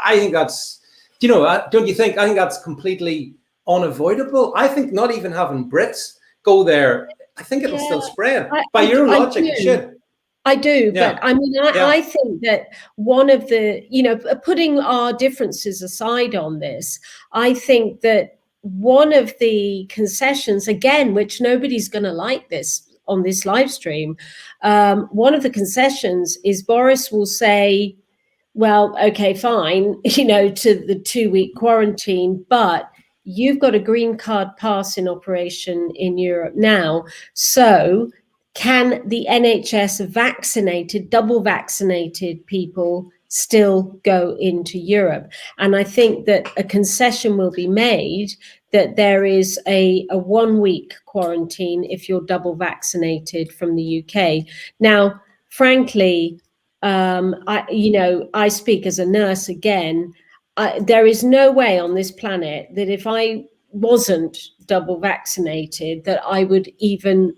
I think that's, don't you think? I think that's completely unavoidable. I think not even having Brits go there, I think it'll still spread. By your logic, it should. I do, but I mean, I think that one of the, putting our differences aside on this, I think that one of the concessions, again, which nobody's going to like this on this live stream, one of the concessions is Boris will say, well, okay, fine, to the 2-week quarantine, but you've got a green card pass in operation in Europe now. So can the NHS double vaccinated people still go into Europe? And I think that a concession will be made that there is a 1-week quarantine if you're double vaccinated from the UK. Now, frankly, I speak as a nurse again. There is no way on this planet that if I wasn't double vaccinated, that I would even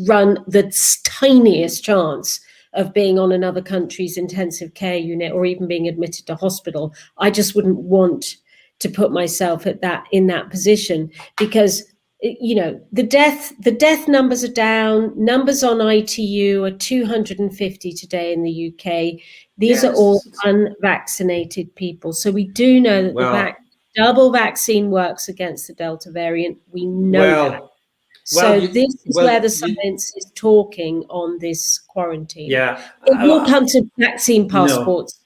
run the tiniest chance of being on another country's intensive care unit or even being admitted to hospital. I just wouldn't want to put myself in that position, because the death numbers are down. Numbers on ITU are 250 today in the UK. These are all unvaccinated people. So we do know that the double vaccine works against the Delta variant. We know that. So this is where the science is talking on this quarantine. Yeah. It will come to vaccine passports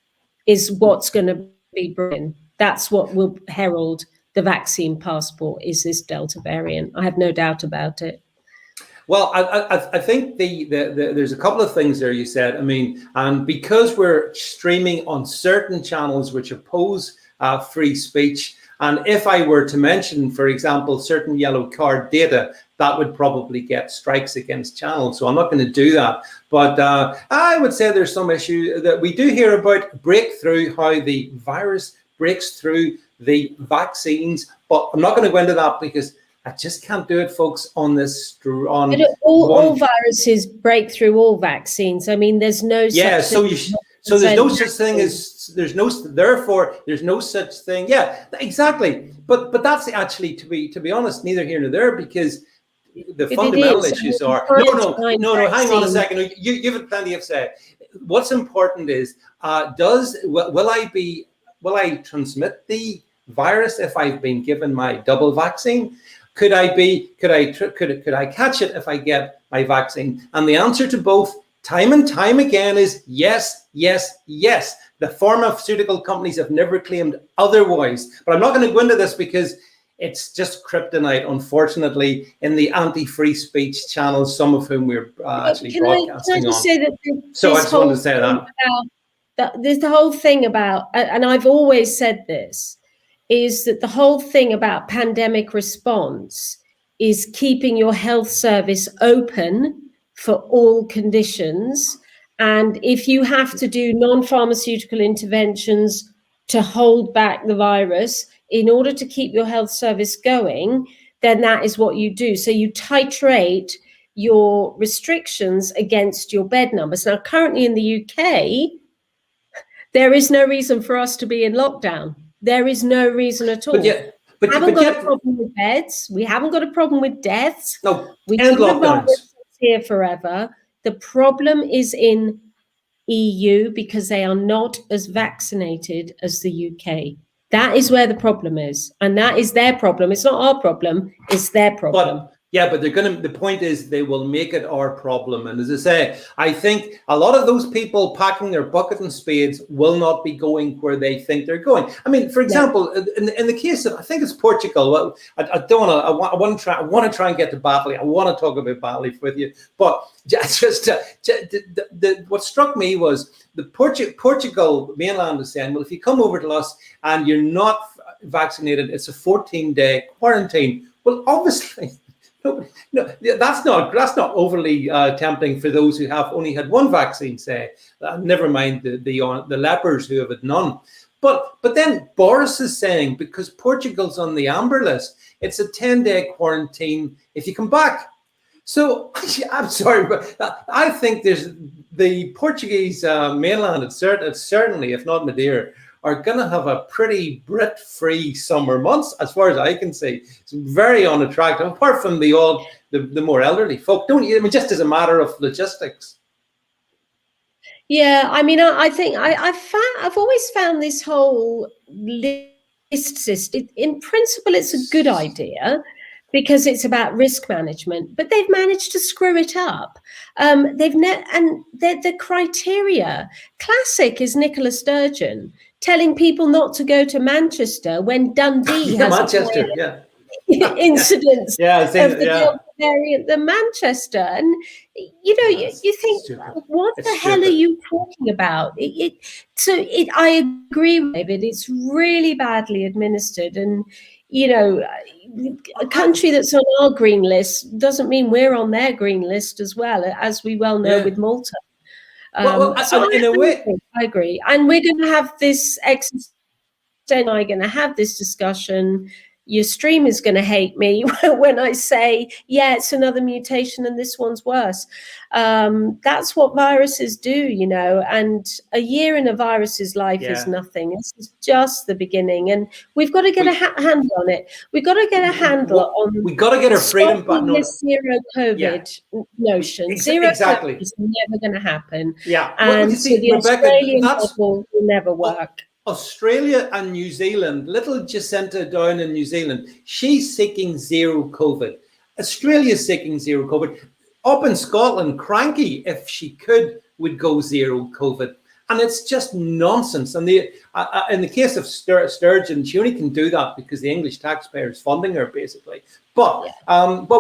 is what's going to be brilliant. That's what will herald the vaccine passport, is this Delta variant. I have no doubt about it. Well, I think there's a couple of things there you said. I mean, and because we're streaming on certain channels which oppose free speech, and if I were to mention, for example, certain yellow card data, that would probably get strikes against channels. So I'm not going to do that. But I would say there's some issue that we do hear about breakthrough, how the virus breaks through the vaccines. But I'm not going to go into that because I just can't do it, folks, on this. All viruses break through all vaccines. I mean, there's no such thing. So there's no such thing as there's no such thing. Yeah, exactly. But that's actually, to be honest, neither here nor there, because the fundamental issues are no. Hang on a second. You give it plenty of say. What's important is will I transmit the virus if I've been given my double vaccine? Could I catch it if I get my vaccine? And the answer to both, time and time again, is yes, yes, yes. The pharmaceutical companies have never claimed otherwise. But I'm not going to go into this because it's just kryptonite, unfortunately, in the anti-free speech channels, some of whom we're actually broadcasting on. Can I just say that I just wanted to say that. There's the whole thing about, and I've always said this, is that the whole thing about pandemic response is keeping your health service open for all conditions. And if you have to do non-pharmaceutical interventions to hold back the virus in order to keep your health service going, then that is what you do. So you titrate your restrictions against your bed numbers. Now, currently in the UK, there is no reason for us to be in lockdown. There is no reason at all. We haven't got a problem with beds. We haven't got a problem with deaths. No, we and lockdowns here forever. The problem is in EU because they are not as vaccinated as the UK. That is where the problem is, and that is their problem. It's not our problem; it's their problem. But they're going to, the point is they will make it our problem. And as I say, I think a lot of those people packing their bucket and spades will not be going where they think they're going. I mean, for example, in the case of, I think it's Portugal. Well, I want to try and get to Bali. I want to talk about Bali with you. But what struck me was the Portugal mainland is saying, well, if you come over to us and you're not vaccinated, it's a 14-day quarantine. Well, obviously, no, that's not overly tempting for those who have only had one vaccine, say. Never mind the lepers who have had none. But then Boris is saying, because Portugal's on the amber list, it's a 10-day quarantine if you come back. So I'm sorry, but I think there's the Portuguese mainland, it's certainly, if not Madeira, are going to have a pretty Brit-free summer months, as far as I can see. It's very unattractive, apart from the more elderly folk. Don't you? I mean, just as a matter of logistics. Yeah, I mean, I think I've always found this whole list system. In principle, it's a good idea, because it's about risk management, but they've managed to screw it up. And the criteria, classic is Nicola Sturgeon telling people not to go to Manchester when Dundee has Manchester, incidents of the Delta variant than Manchester. And, you think, what the hell are you talking about? I agree with David, it's really badly administered. And, a country that's on our green list doesn't mean we're on their green list as well, as we well know with Malta. In a way, I agree. And we're going to have this discussion. Your stream is going to hate me when I say, it's another mutation and this one's worse. That's what viruses do, and a year in a virus's life is nothing. This is just the beginning, and we've got to get a handle on it. We've got to get a handle on. We've got to get our freedom back. This zero COVID notion. Zero COVID is never going to happen. Yeah, and the Rebecca, Australian model will never work. Australia and New Zealand, little Jacinta down in New Zealand, she's seeking zero COVID. Australia's seeking zero COVID. Up in Scotland, Cranky, if she could, would go zero COVID. And it's just nonsense. And in the case of Sturgeon, she only can do that because the English taxpayer is funding her, basically. But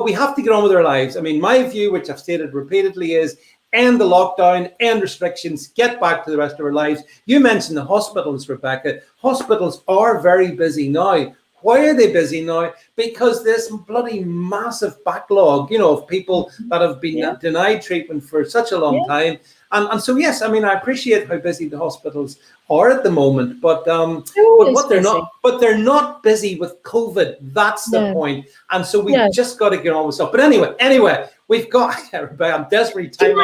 we have to get on with our lives. I mean, my view, which I've stated repeatedly, is end the lockdown, end restrictions, get back to the rest of our lives. You mentioned the hospitals, Rebecca. Hospitals are very busy now. Why are they busy now? Because there's bloody massive backlog, of people that have been denied treatment for such a long time. And so, yes, I mean, I appreciate how busy the hospitals are at the moment, but they're not busy with COVID. That's the point. And so we've just got to get on with stuff. But anyway, we've got, I'm desperately time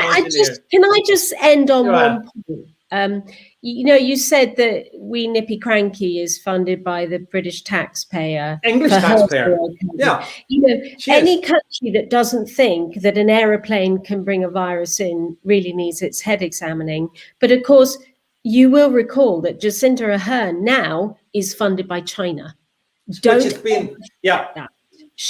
Can I just end on one point? You said that We Nippy Cranky is funded by the British taxpayer. English taxpayer. Yeah. Any country that doesn't think that an aeroplane can bring a virus in really needs its head examining. But of course, you will recall that Jacinda Ardern now is funded by China.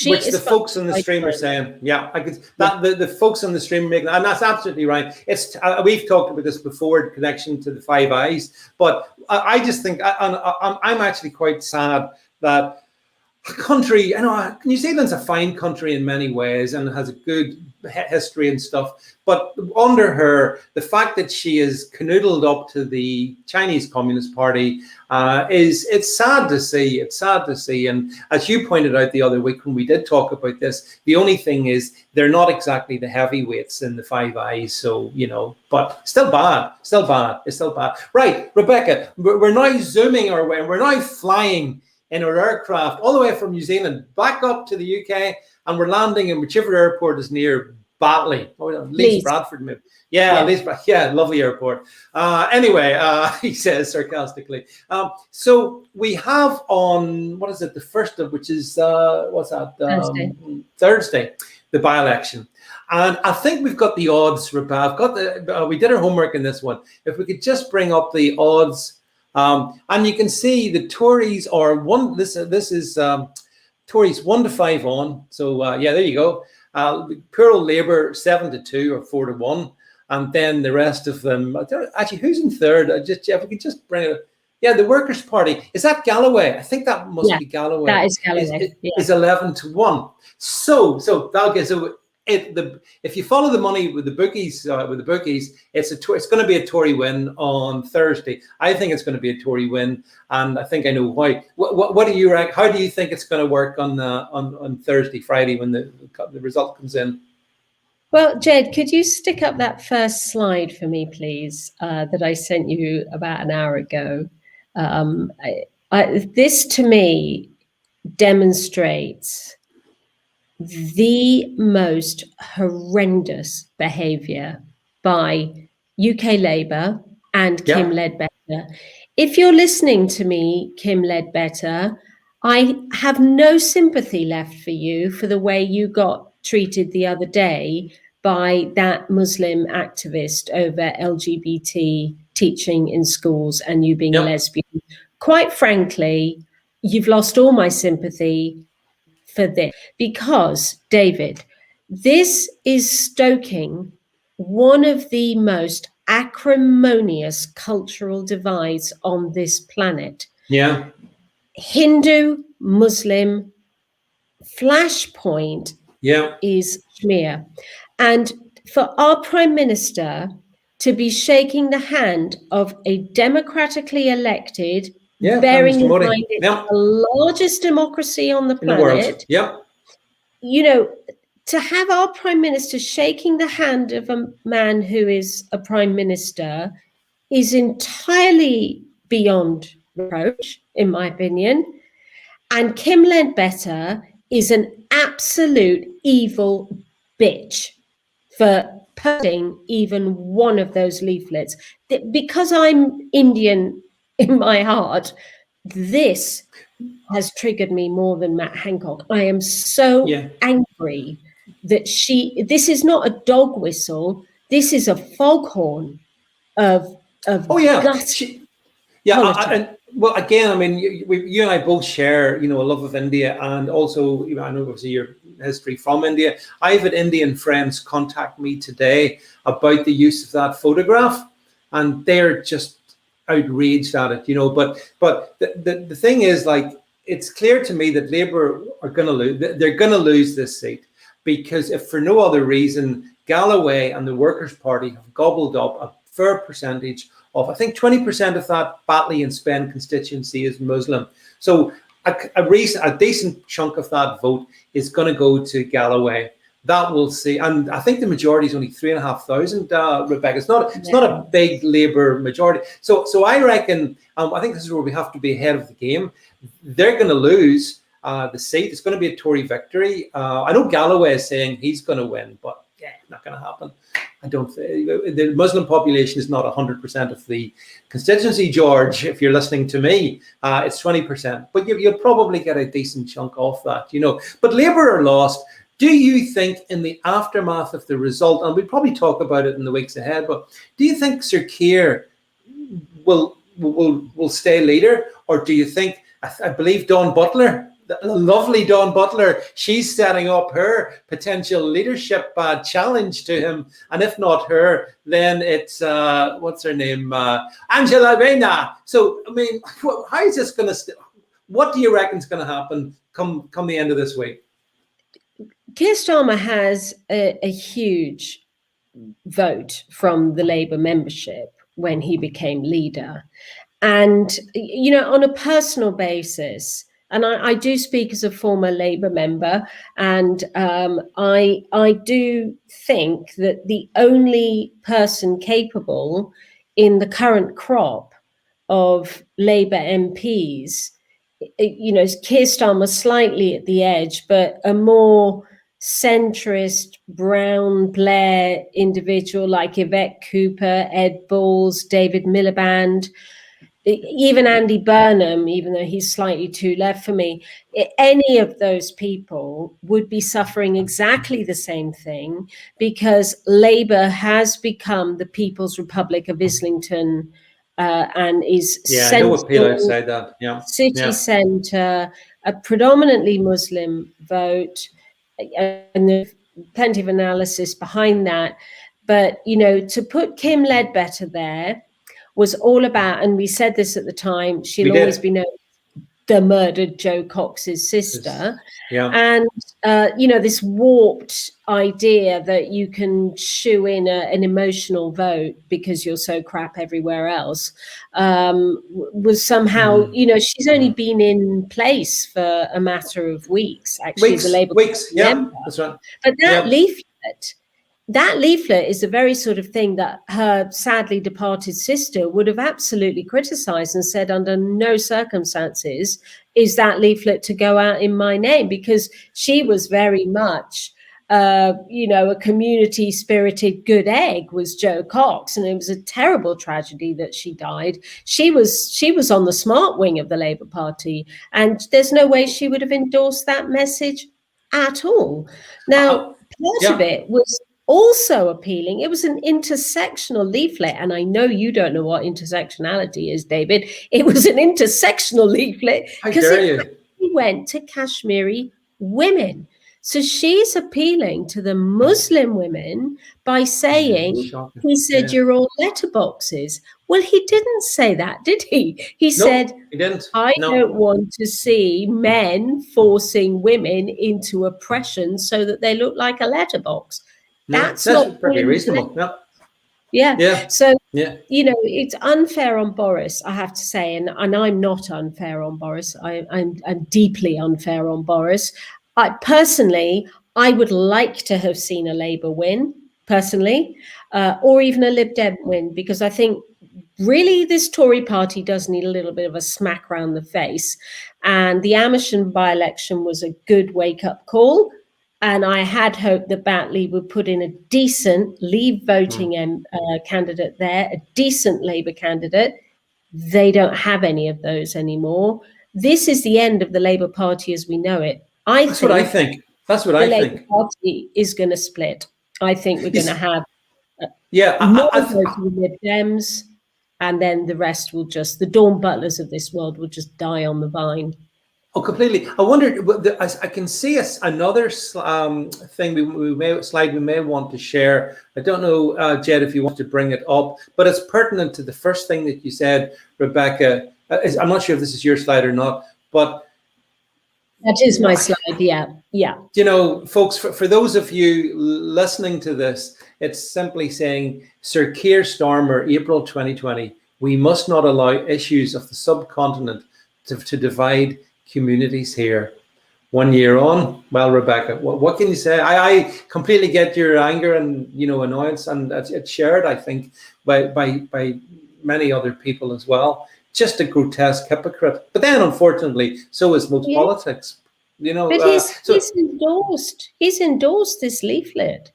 Which the folks on the stream are saying, the folks on the stream are making, and that's absolutely right. It's we've talked about this before in connection to the Five Eyes, but I just think I'm actually quite sad that a country, New Zealand's a fine country in many ways and has a good history and stuff, but under her, the fact that she is canoodled up to the Chinese Communist Party it's sad to see. It's sad to see. And as you pointed out the other week when we did talk about this, the only thing is they're not exactly the heavyweights in the Five Eyes. So, but still bad. It's still bad. Right, Rebecca, we're now zooming our way and we're now flying in our aircraft all the way from New Zealand back up to the UK, and we're landing in whichever airport is near Batley. Leeds Bradford, maybe. Leeds, lovely airport. He says sarcastically. So we have on, what is it, the first of which is, Thursday, the by-election. And I think we've got the odds, Rebecca. We did our homework in this one. If we could just bring up the odds. And you can see the Tories are one. This is Tories 1-5 on. So there you go. Poor old Labour 7-2 or 4-1, and then the rest of them. Actually, who's in third? If we could just bring it. Yeah, the Workers' Party. Is that Galloway? I think that must be Galloway. That is Galloway. Is 11-1. So that'll get if you follow the money with the bookies, it's going to be a Tory win on Thursday. I think it's going to be a Tory win, and I think I know why. What do you reckon? How do you think it's going to work on Thursday, Friday, when the result comes in? Well, Jed, could you stick up that first slide for me, please, that I sent you about an hour ago? This, to me, demonstrates the most horrendous behaviour by UK Labour and Kim Ledbetter. If you're listening to me, Kim Ledbetter, I have no sympathy left for you for the way you got treated the other day by that Muslim activist over LGBT teaching in schools and you being a lesbian. Quite frankly, you've lost all my sympathy for this, because, David, this is stoking one of the most acrimonious cultural divides on this planet. Yeah. Hindu, Muslim, flashpoint is Kashmir. And for our Prime Minister to be shaking the hand of a democratically elected, bearing in mind it's the largest democracy on the planet, you know, to have our Prime Minister shaking the hand of a man who is a Prime Minister is entirely beyond reproach, in my opinion. And Kim Ledbetter is an absolute evil bitch for posting even one of those leaflets. Because I'm Indian in my heart, this has triggered me more than Matt Hancock. I am so angry that this is not a dog whistle. This is a foghorn of well, again, I mean, you and I both share, a love of India, and also, I know obviously your history from India. I've had Indian friends contact me today about the use of that photograph, and they're just outraged at it, But the thing is, like, it's clear to me that Labour are going to lose. They're going to lose this seat, because if for no other reason, Galloway and the Workers' Party have gobbled up a fair percentage of, I think 20% of that Batley and Spen constituency is Muslim. So a decent chunk of that vote is going to go to Galloway. That we'll see. And I think the majority is only 3,500, Rebecca. It's not a big Labour majority. So I reckon, I think this is where we have to be ahead of the game. They're going to lose the seat. It's going to be a Tory victory. I know Galloway is saying he's going to win, but not going to happen. I don't think the Muslim population is not 100% of the constituency, George. If you're listening to me, it's 20%, but you'll probably get a decent chunk off that, But Labour are lost. Do you think, in the aftermath of the result, and we'll probably talk about it in the weeks ahead, but do you think Sir Keir will stay leader, or do you think, I believe Dawn Butler, the lovely Dawn Butler, she's setting up her potential leadership challenge to him, and if not her, then it's what's her name, Angela Rayner. So I mean, how is this going to? What do you reckon is going to happen come the end of this week? Keir Starmer has a huge vote from the Labour membership when he became leader, and on a personal basis. And I do speak as a former Labour member, and I do think that the only person capable in the current crop of Labour MPs, Keir Starmer slightly at the edge, but a more centrist Brown Blair individual like Yvette Cooper, Ed Balls, David Miliband, even Andy Burnham, even though he's slightly too left for me, any of those people would be suffering exactly the same thing, because Labour has become the People's Republic of Islington and is I know what people outside that. City centre, a predominantly Muslim vote, and there's plenty of analysis behind that. But, to put Kim Ledbetter there was all about, and we said this at the time, she'll always be known as the murdered Jo Cox's sister. Yeah. And, this warped idea that you can shoe in an emotional vote because you're so crap everywhere else was somehow, she's only been in place for a matter of weeks, actually. Weeks, yeah, that's right. But that leaflet is the very sort of thing that her sadly departed sister would have absolutely criticized and said under no circumstances is that leaflet to go out in my name, because she was very much, a community spirited good egg was Jo Cox. And it was a terrible tragedy that she died. She was on the smart wing of the Labour Party, and there's no way she would have endorsed that message at all. Now, part of it was also appealing. It was an intersectional leaflet, and I know you don't know what intersectionality is, David. It was an intersectional leaflet because it went to Kashmiri women. So she's appealing to the Muslim women by saying, he said, you're all letterboxes. Well, he didn't say that, did he? He said, he didn't. I don't want to see men forcing women into oppression so that they look like a letterbox. That's not pretty reasonable. Yeah. So, it's unfair on Boris, I have to say. And I'm not unfair on Boris. I'm deeply unfair on Boris. I would like to have seen a Labour win, personally, or even a Lib Dem win, because I think really this Tory party does need a little bit of a smack around the face. And the Amersham by-election was a good wake-up call. And I had hoped that Batley would put in a decent Leave voting candidate there, a decent Labour candidate. They don't have any of those anymore. This is the end of the Labour Party as we know it. That's what I think. The Labour Party is going to split. I think we're going to have more voting Lib Dems, and then the rest will the Dawn Butlers of this world will just die on the vine. Oh, completely. I wondered. I can see another thing we may want to share. I don't know, Jed, if you want to bring it up, but it's pertinent to the first thing that you said, Rebecca. I'm not sure if this is your slide or not, but that is my slide. Yeah. Folks, for those of you listening to this, it's simply saying, Sir Keir Starmer, April 2020. We must not allow issues of the subcontinent to divide communities here. 1 year on, well, Rebecca, what can you say? I completely get your anger and annoyance, and it's shared, I think, by many other people as well. Just a grotesque hypocrite. But then, unfortunately, so is most politics. But he's endorsed this leaflet.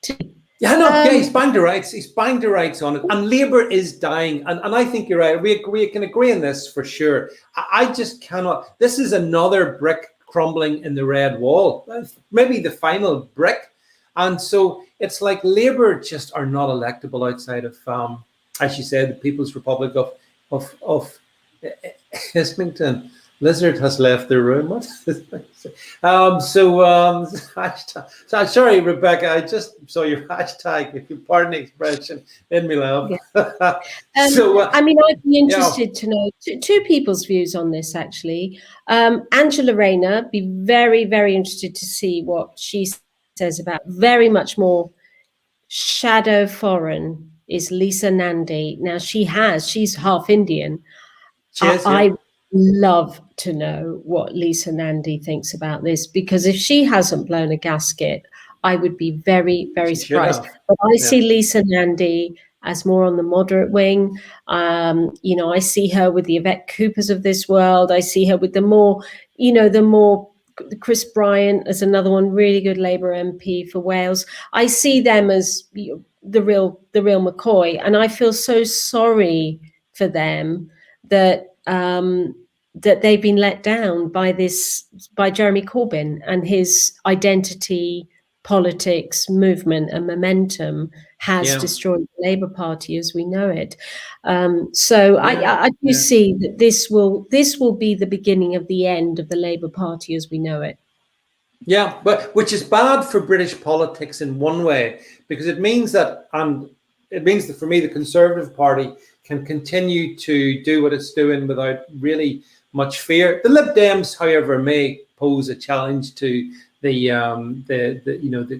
He's banged the rights. He's banged the rights on it, and Labour is dying. And I think you're right. We can agree on this for sure. I just cannot. This is another brick crumbling in the red wall, maybe the final brick. And so it's like Labour just are not electable outside of, as you said, the People's Republic of Islington. Lizard has left the room. What is this? Sorry, Rebecca, I just saw your hashtag, if you pardon the expression, made me laugh. Yeah. I'd be interested to know two people's views on this, actually. Angela Rayner, be very, very interested to see what she says about very much more shadow foreign is Lisa Nandy. Now, she's half Indian. I love to know what Lisa Nandy thinks about this, because if she hasn't blown a gasket, I would be very, very surprised. But I see Lisa Nandy as more on the moderate wing. I see her with the Yvette Coopers of this world. I see her with the more Chris Bryant as another one, really good Labour MP for Wales. I see them as the real McCoy, and I feel so sorry for them that they've been let down by Jeremy Corbyn and his identity politics movement and momentum has destroyed the Labour Party as we know it. I do see that this will be the beginning of the end of the Labour Party as we know it. Yeah, but which is bad for British politics in one way, because it means that for me, the Conservative Party can continue to do what it's doing without really much fear. The Lib Dems, however, may pose a challenge to the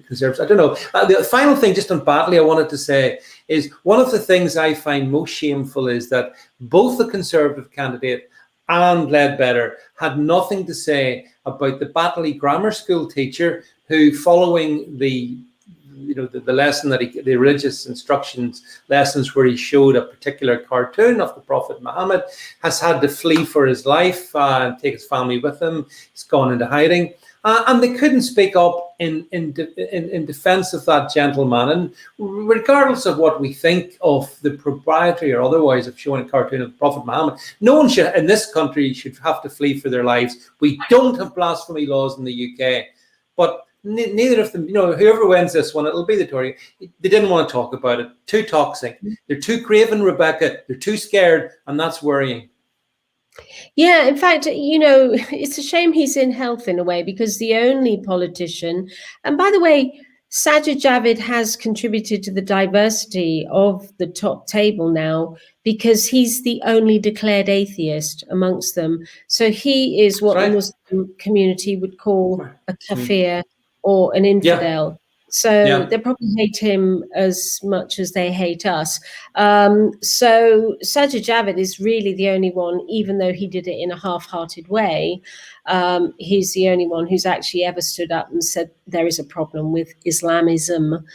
Conservatives. I don't know. The final thing, just on Batley, I wanted to say is one of the things I find most shameful is that both the Conservative candidate and Ledbetter had nothing to say about the Batley grammar school teacher who, following the lesson that the religious instructions lessons where he showed a particular cartoon of the Prophet Muhammad, has had to flee for his life and take his family with him. He's gone into hiding. And they couldn't speak up in defense of that gentleman. And regardless of what we think of the propriety or otherwise of showing a cartoon of Prophet Muhammad, no one should, in this country, should have to flee for their lives. We don't have blasphemy laws in the UK, but neither of them, whoever wins this one, it'll be the Tory. They didn't want to talk about it. Too toxic. They're too craven, Rebecca. They're too scared, and that's worrying. Yeah, in fact, it's a shame he's in health in a way, because the only politician, and by the way, Sajid Javid has contributed to the diversity of the top table now, because he's the only declared atheist amongst them. So he is what the Muslim community would call a kafir or an infidel. Yeah. So they probably hate him as much as they hate us. So Sajid Javid is really the only one, even though he did it in a half-hearted way, he's the only one who's actually ever stood up and said there is a problem with Islamism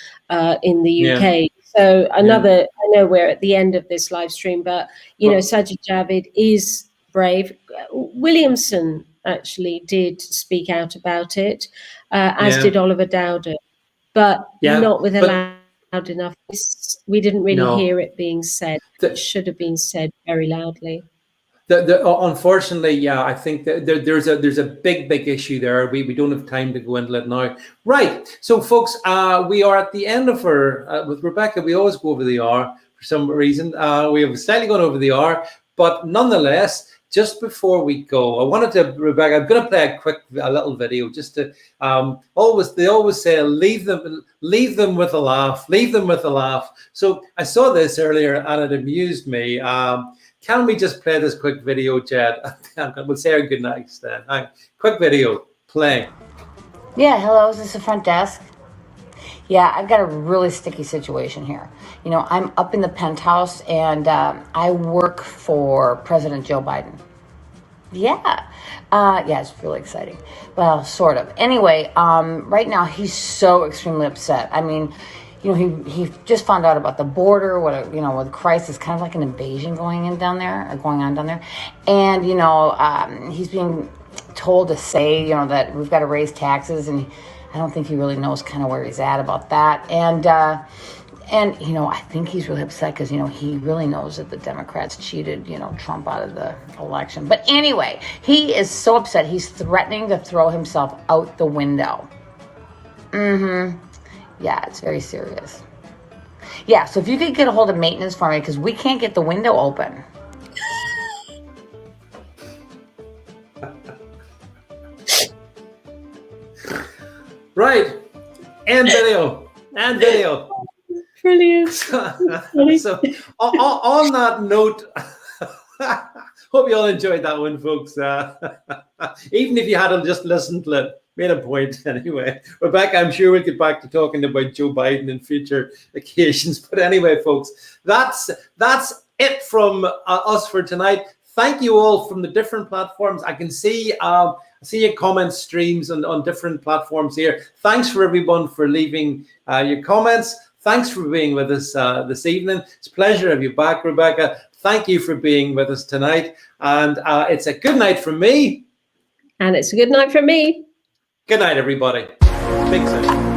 in the UK. Yeah. So I know we're at the end of this live stream, but, Sajid Javid is brave. Williamson actually did speak out about it, as did Oliver Dowden. But not with a loud enough. We didn't really hear it being said. It should have been said very loudly. Unfortunately, I think that there's a big issue there. We don't have time to go into it now. Right. So, folks, we are at the end of our with Rebecca. We always go over the hour for some reason. We have slightly gone over the hour, but nonetheless. Just before we go, I wanted to, Rebecca, I'm going to play a little video just to, they always say, leave them with a laugh, leave them with a laugh. So I saw this earlier and it amused me. Can we just play this quick video, Jed? We'll say our good nights then. Quick video, play. Yeah, hello, is this the front desk? Yeah, I've got a really sticky situation here. I'm up in the penthouse and I work for President Joe Biden. Yeah, it's really exciting. Well, sort of. Anyway, right now he's so extremely upset. I mean, he just found out about the border, with the crisis, kind of like an invasion going on down there. And, he's being told to say, that we've got to raise taxes, and I don't think he really knows kind of where he's at about that. And I think he's really upset because, he really knows that the Democrats cheated, Trump out of the election. But anyway, he is so upset. He's threatening to throw himself out the window. Yeah, it's very serious. Yeah, so if you could get a hold of maintenance for me, because we can't get the window open. Right. And video. Brilliant. So on that note, hope you all enjoyed that one, folks. Even if you hadn't just listened to it, made a point anyway. Rebecca, I'm sure we'll get back to talking about Joe Biden in future occasions. But anyway, folks, that's it from us for tonight. Thank you all from the different platforms. I can see your comment streams on different platforms here. Thanks for everyone for leaving your comments. Thanks for being with us this evening. It's a pleasure to have you back, Rebecca. Thank you for being with us tonight. And it's a good night from me. And it's a good night from me. Good night, everybody. Big soon.